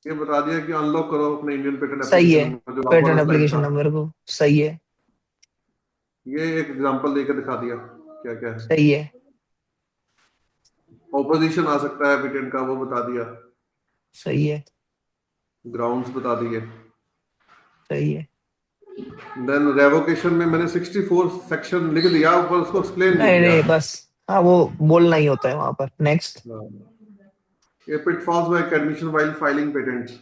ये बता दिया कि अनलॉक करो अपने इंडियन पेटेंट सही एप्लीकेशन है, नंबर, जो आपका पेटेंट वाला स्लाइड एप्लीकेशन था। नंबर को, सही है, ये एक एग्जांपल देकर दिखा दिया क्या क्या है। सही है, ऑपोजिशन आ सकता है पेटेंट का, वो बता दिया। सही है, ग्राउंड्स बता दिए। सही है। देन रेवोकेशन में मैंने 64 सेक्शन लिख दिया, ऊपर उसको एक्सप्लेन नहीं नहीं किया। नहीं बस, हाँ वो बोलना ही होता है वहां पर। नेक्स्ट, हाँ। ये pitfalls by admission while filing patents.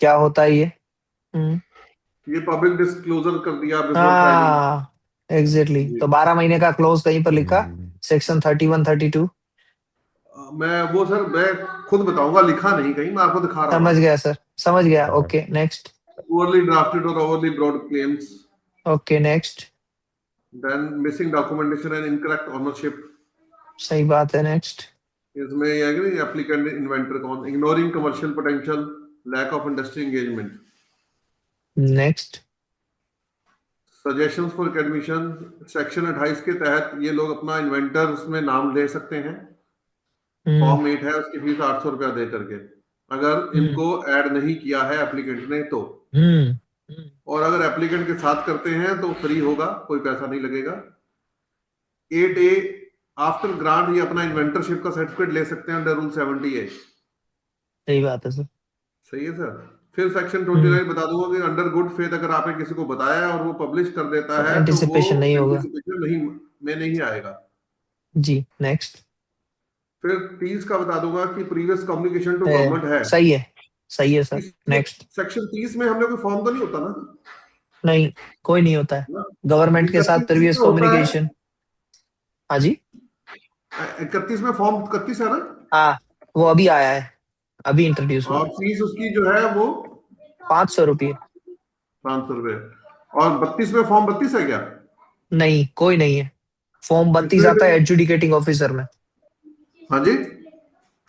क्या होता है ये? हम्म, ये पब्लिक डिस्क्लोजर कर दिया बिफोर फाइलिंग। हाँ एग्जैक्टली, जी। तो 12 महीने का क्लोज कहीं पर लिखा, हम्म, सेक्शन 31-32। मैं वो सर मैं खुद बताऊंगा, लिखा नहीं कहीं, मैं आपको दिखा रहा समझ हूँ। गया सर, समझ गया, हाँ, ओके नेक्स्ट, ओवरली ड्राफ्टेड और overly broad claims. Okay next, then missing documentation and incorrect ownership. सही बात है। नेक्स्ट, इसमें ये है कि एप्लीकेंट इन्वेंटर कौन, ignoring commercial potential, lack of industry engagement. Next, suggestions for admission, section 28 के तहत ये लोग अपना इन्वेंटर उसमें नाम ले सकते हैं। हम्म फॉर्म 8 है, उसकी फीस 800 रुपया दे करके, अगर हम्म इनको ऐड नहीं किया है एप्लीकेंट ने तो। हम्म और अगर एप्लीकेंट के साथ करते हैं तो फ्री होगा, कोई पैसा नहीं लगेगा। 8A, आफ्टर ग्रांट ये अपना इन्वेंटरशिप का सर्टिफिकेट ले सकते हैं अंडर रूल 70A। सही बात है सर, सही है सर। फिर सेक्शन 29 बता दूंगा कि अंडर गुड फेथ अगर आपने किसी को बताया और वो पब्लिश कर देता है तो वो एंटिसिपेशन नहीं होगा। एंटिसिपेशन नहीं आएगा। जी नेक्स्ट। फिर 30 का बता दूंगा कि प्रीवियस कम्युनिकेशन टू गवर्नमेंट है। सही है सर। नेक्स्ट। सेक्शन 30 में हमने कोई फॉर्म तो नहीं होता ना? नहीं, कोई नहीं होता है ना? गवर्नमेंट के साथ 31 प्रीवियस में होता है। कम्युनिकेशन। हाँ जी, 31 में फॉर्म 31 है ना? हाँ वो अभी आया है, अभी इंट्रोड्यूस हुआ और है। फीस उसकी जो है वो 500 रुपये। 500 रुपए। और 32 में फॉर्म 32 है क्या? नहीं, कोई नहीं है। फॉर्म 32 इसमें आता है एडजुडिकेटिंग ऑफिसर में। हाँ जी,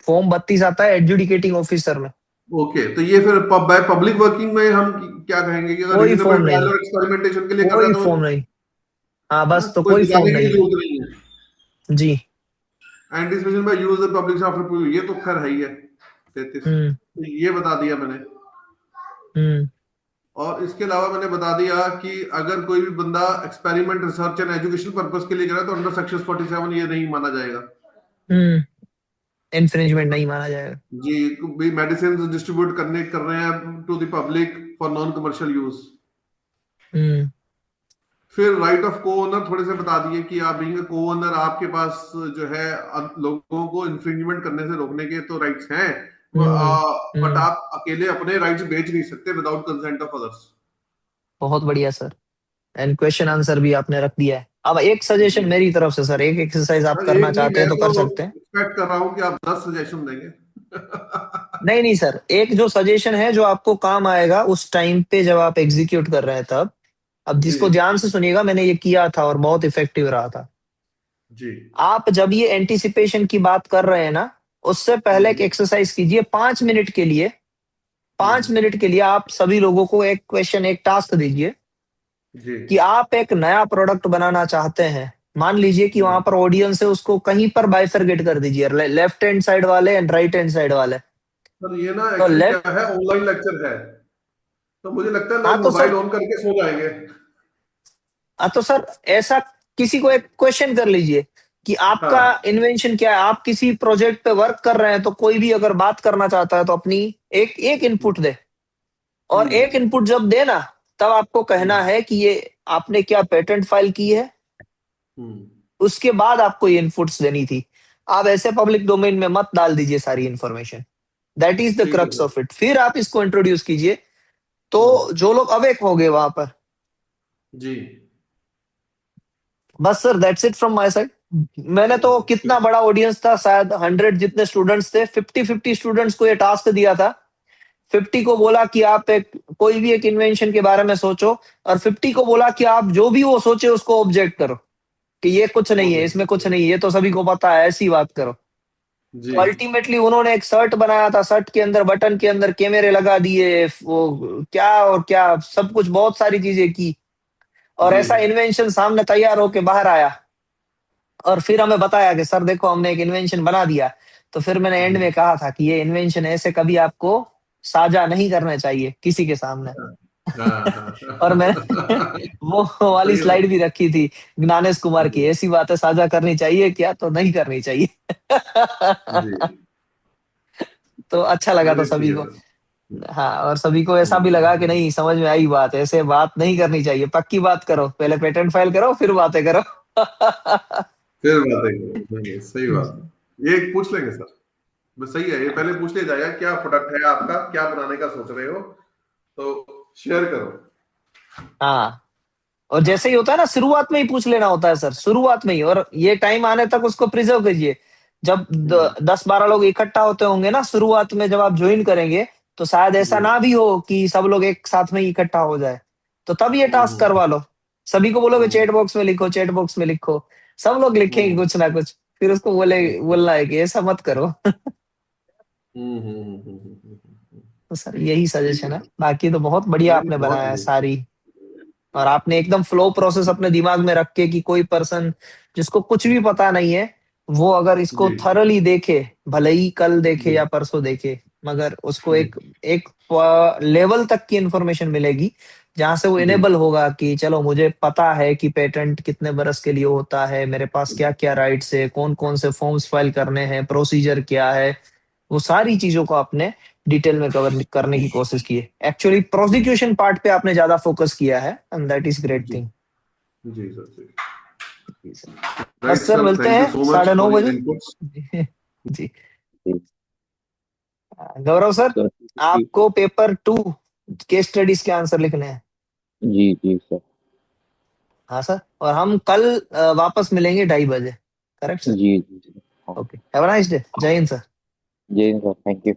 फॉर्म 32 आता है एडजुडिकेटिंग ऑफिसर में। ओके। तो ये फिर पब्लिक वर्किंग में हम क्या कहेंगे कि अगर कोई रीजनेबल फॉर्म ट्रायल नहीं, और एक्सपेरिमेंटेशन के लिए कर रहा कोई है तो फॉर्म नहीं। हाँ हाँ, बस, तो कोई कोई फॉर्म बताने की नहीं है। जरूरत नहीं है। जी। Anticipation by user public after preview, ये तो खैर है ही है 33। हम्म तो ये बता दिया मैंने। हम्म और इसके अलावा मैंने बता दिया कि अगर कोई भी बंदा experiment research and education purpose के लिए कर रहा है तो अंडर सेक्शन 47 ये नहीं माना जाएगा। इन्फ्रिंजमेंट नहीं माना जाएगा। जी, भी मेडिसिन डिस्ट्रीब्यूट कर रहे हैं to the public for non commercial use. Hmm फिर राइट ऑफ को ओनर थोड़े से बता दिए कि आप बीइंग को ओनर आपके पास जो है लोगों को इन्फ्रिंजमेंट करने से रोकने के तो राइट्स हैं, बट हम्म आप अकेले अपने राइट्स बेच नहीं सकते विदाउट कंसेंट ऑफ अदर्स। बहुत बढ़िया सर। एंड क्वेश्चन आंसर भी आपने रख दिया है। अब एक सजेशन मेरी तरफ से सर, एक एक्सरसाइज आप करना एक नहीं, चाहते मैं हैं तो तो कर सकते हैं। एक्सपेक्ट कर रहा हूँ कि आप 10 सजेशन देंगे। नहीं नहीं सर, एक जो सजेशन है जो आपको काम आएगा उस टाइम पे जब आप एग्जीक्यूट कर रहे हैं तब। अब जी जिसको ध्यान से सुनिएगा, मैंने ये किया था और बहुत इफेक्टिव रहा था। जी। आप जब ये एंटीसिपेशन की बात कर रहे हैं ना, उससे पहले एक एक्सरसाइज कीजिए 5 मिनट के लिए। 5 मिनट के लिए आप सभी लोगों को एक क्वेश्चन, एक टास्क दीजिए जी कि आप एक नया प्रोडक्ट बनाना चाहते हैं। मान लीजिए कि वहां पर ऑडियंस है, उसको कहीं पर बाइफरगेट कर दीजिए, लेफ्ट हैंड साइड वाले एंड राइट हैंड साइड वाले। सर ये ना तो एक्चुअली लेफ्ट, क्या है, ऑनलाइन लेक्चर है तो मुझे लगता है हाँ लोग तो मोबाइल सर, ऑन करके सो जाएंगे। ऐसा किसी को एक क्वेश्चन कर लीजिए कि आपका हाँ। इन्वेंशन क्या है। आप किसी प्रोजेक्ट पे वर्क कर रहे हैं तो कोई भी अगर बात करना चाहता है तो अपनी एक एक इनपुट दे, और एक इनपुट जब दे ना, तब आपको कहना है कि ये आपने क्या पेटेंट फाइल की है। उसके बाद आपको ये इनपुट्स देनी थी। आप ऐसे पब्लिक डोमेन में मत डाल दीजिए सारी इंफॉर्मेशन। दैट इज द ठीक है क्रक्स सर। Of it. फिर आप इसको इंट्रोड्यूस कीजिए तो जो लोग अवेक हो गए वहां पर, जी बस sir that's it from my side. मैंने तो कितना बड़ा ऑडियंस था, शायद 100 जितने स्टूडेंट्स थे, 50 स्टूडेंट्स को ये टास्क दिया था। 50 को बोला कि आप एक कोई भी एक इन्वेंशन के बारे में सोचो, और 50 को बोला कि आप जो भी वो सोचे उसको ऑब्जेक्ट करो कि ये कुछ नहीं है, इसमें कुछ नहीं है, ये तो सभी को पता है, ऐसी बात करो। जी तो अल्टीमेटली उन्होंने एक शर्ट बनाया था, शर्ट के अंदर बटन के अंदर कैमरे लगा दिए, वो क्या और क्या सब कुछ, बहुत सारी चीजें की, और जी ऐसा इन्वेंशन सामने तैयार होके बाहर आया। और फिर हमें बताया कि सर देखो हमने एक इन्वेंशन बना दिया। तो फिर मैंने एंड में कहा था कि ये इन्वेंशन ऐसे कभी आपको साझा नहीं करना चाहिए किसी के सामने। और मैं वो वाली सही स्लाइड भी रखी थी ज्ञानेश कुमार की, ऐसी बातें साझा करनी चाहिए क्या, तो नहीं करनी चाहिए। जी तो अच्छा लगा था नहीं, ठीक सभी है को। सर। हाँ, और सभी को ऐसा भी लगा कि नहीं, समझ में आई बात, ऐसे बात नहीं करनी चाहिए, पक्की बात करो, पहले पेटेंट फाइल करो फिर बातें करो। फिर बातें करो। नहीं, सही बात है। ये पूछ लेंगे सर, बस सही है, ये पहले पूछ लिया जाएगा क्या प्रोडक्ट है आपका, क्या बनाने का सोच रहे हो, तो शेयर करो। हाँ, और जैसे ही होता है ना, शुरुआत में ही पूछ लेना होता है सर, शुरुआत में ही, और ये टाइम आने तक उसको प्रिजर्व कीजिए। जब 10-12 लोग इकट्ठा होते होंगे ना शुरुआत में, जब आप ज्वाइन करेंगे, तो शायद ऐसा जी ना भी हो कि सब लोग एक साथ में ही इकट्ठा हो जाए। तो तब ये टास्क करवा लो, सभी को बोलोगे चैट बॉक्स में लिखो, चैट बॉक्स में लिखो, सब लोग लिखेंगे कुछ ना कुछ, फिर उसको बोलना है कि ऐसा मत करो। तो सर यही ठीक सजेशन है है, सर। बाकी तो बहुत बढ़िया नहीं, आपने बहुत बनाया है बढ़िया। सारी। और आपने एकदम फ्लो प्रोसेस अपने दिमाग में रख के कि कोई पर्सन जिसको कुछ भी पता नहीं है, वो अगर इसको जी थरली देखे, भले ही कल देखे जी या परसों देखे, मगर उसको जी एक एक लेवल तक की इंफॉर्मेशन मिलेगी जहां से वो जी इनेबल होगा कि चलो मुझे पता है कि पेटेंट कितने बरस के लिए होता है, मेरे पास क्या क्या राइट्स है, कौन कौन से फॉर्म्स फाइल करने हैं, प्रोसीजर क्या है, वो सारी चीजों को आपने डिटेल में कवर करने की कोशिश की है। एक्चुअली प्रोसिक्यूशन पार्ट पे आपने ज्यादा फोकस किया है एंड दैट इज ग्रेट जी थिंग। जी सर जी। सर राइट बस सर सर, मिलते थैंक यू हैं सो मच 9:30 फॉर योर बजे। इनपुट्स। जी जी गौरव सर, सर आपको पेपर 2 केस स्टडीज के आंसर लिखने हैं। जी जी सर। हाँ सर, और हम कल वापस मिलेंगे 2:30 बजे, करेक्ट सर? जी जी हाँ। Okay, have a nice day. जय हिंद सर। जय हिंद सर, थैंक यू।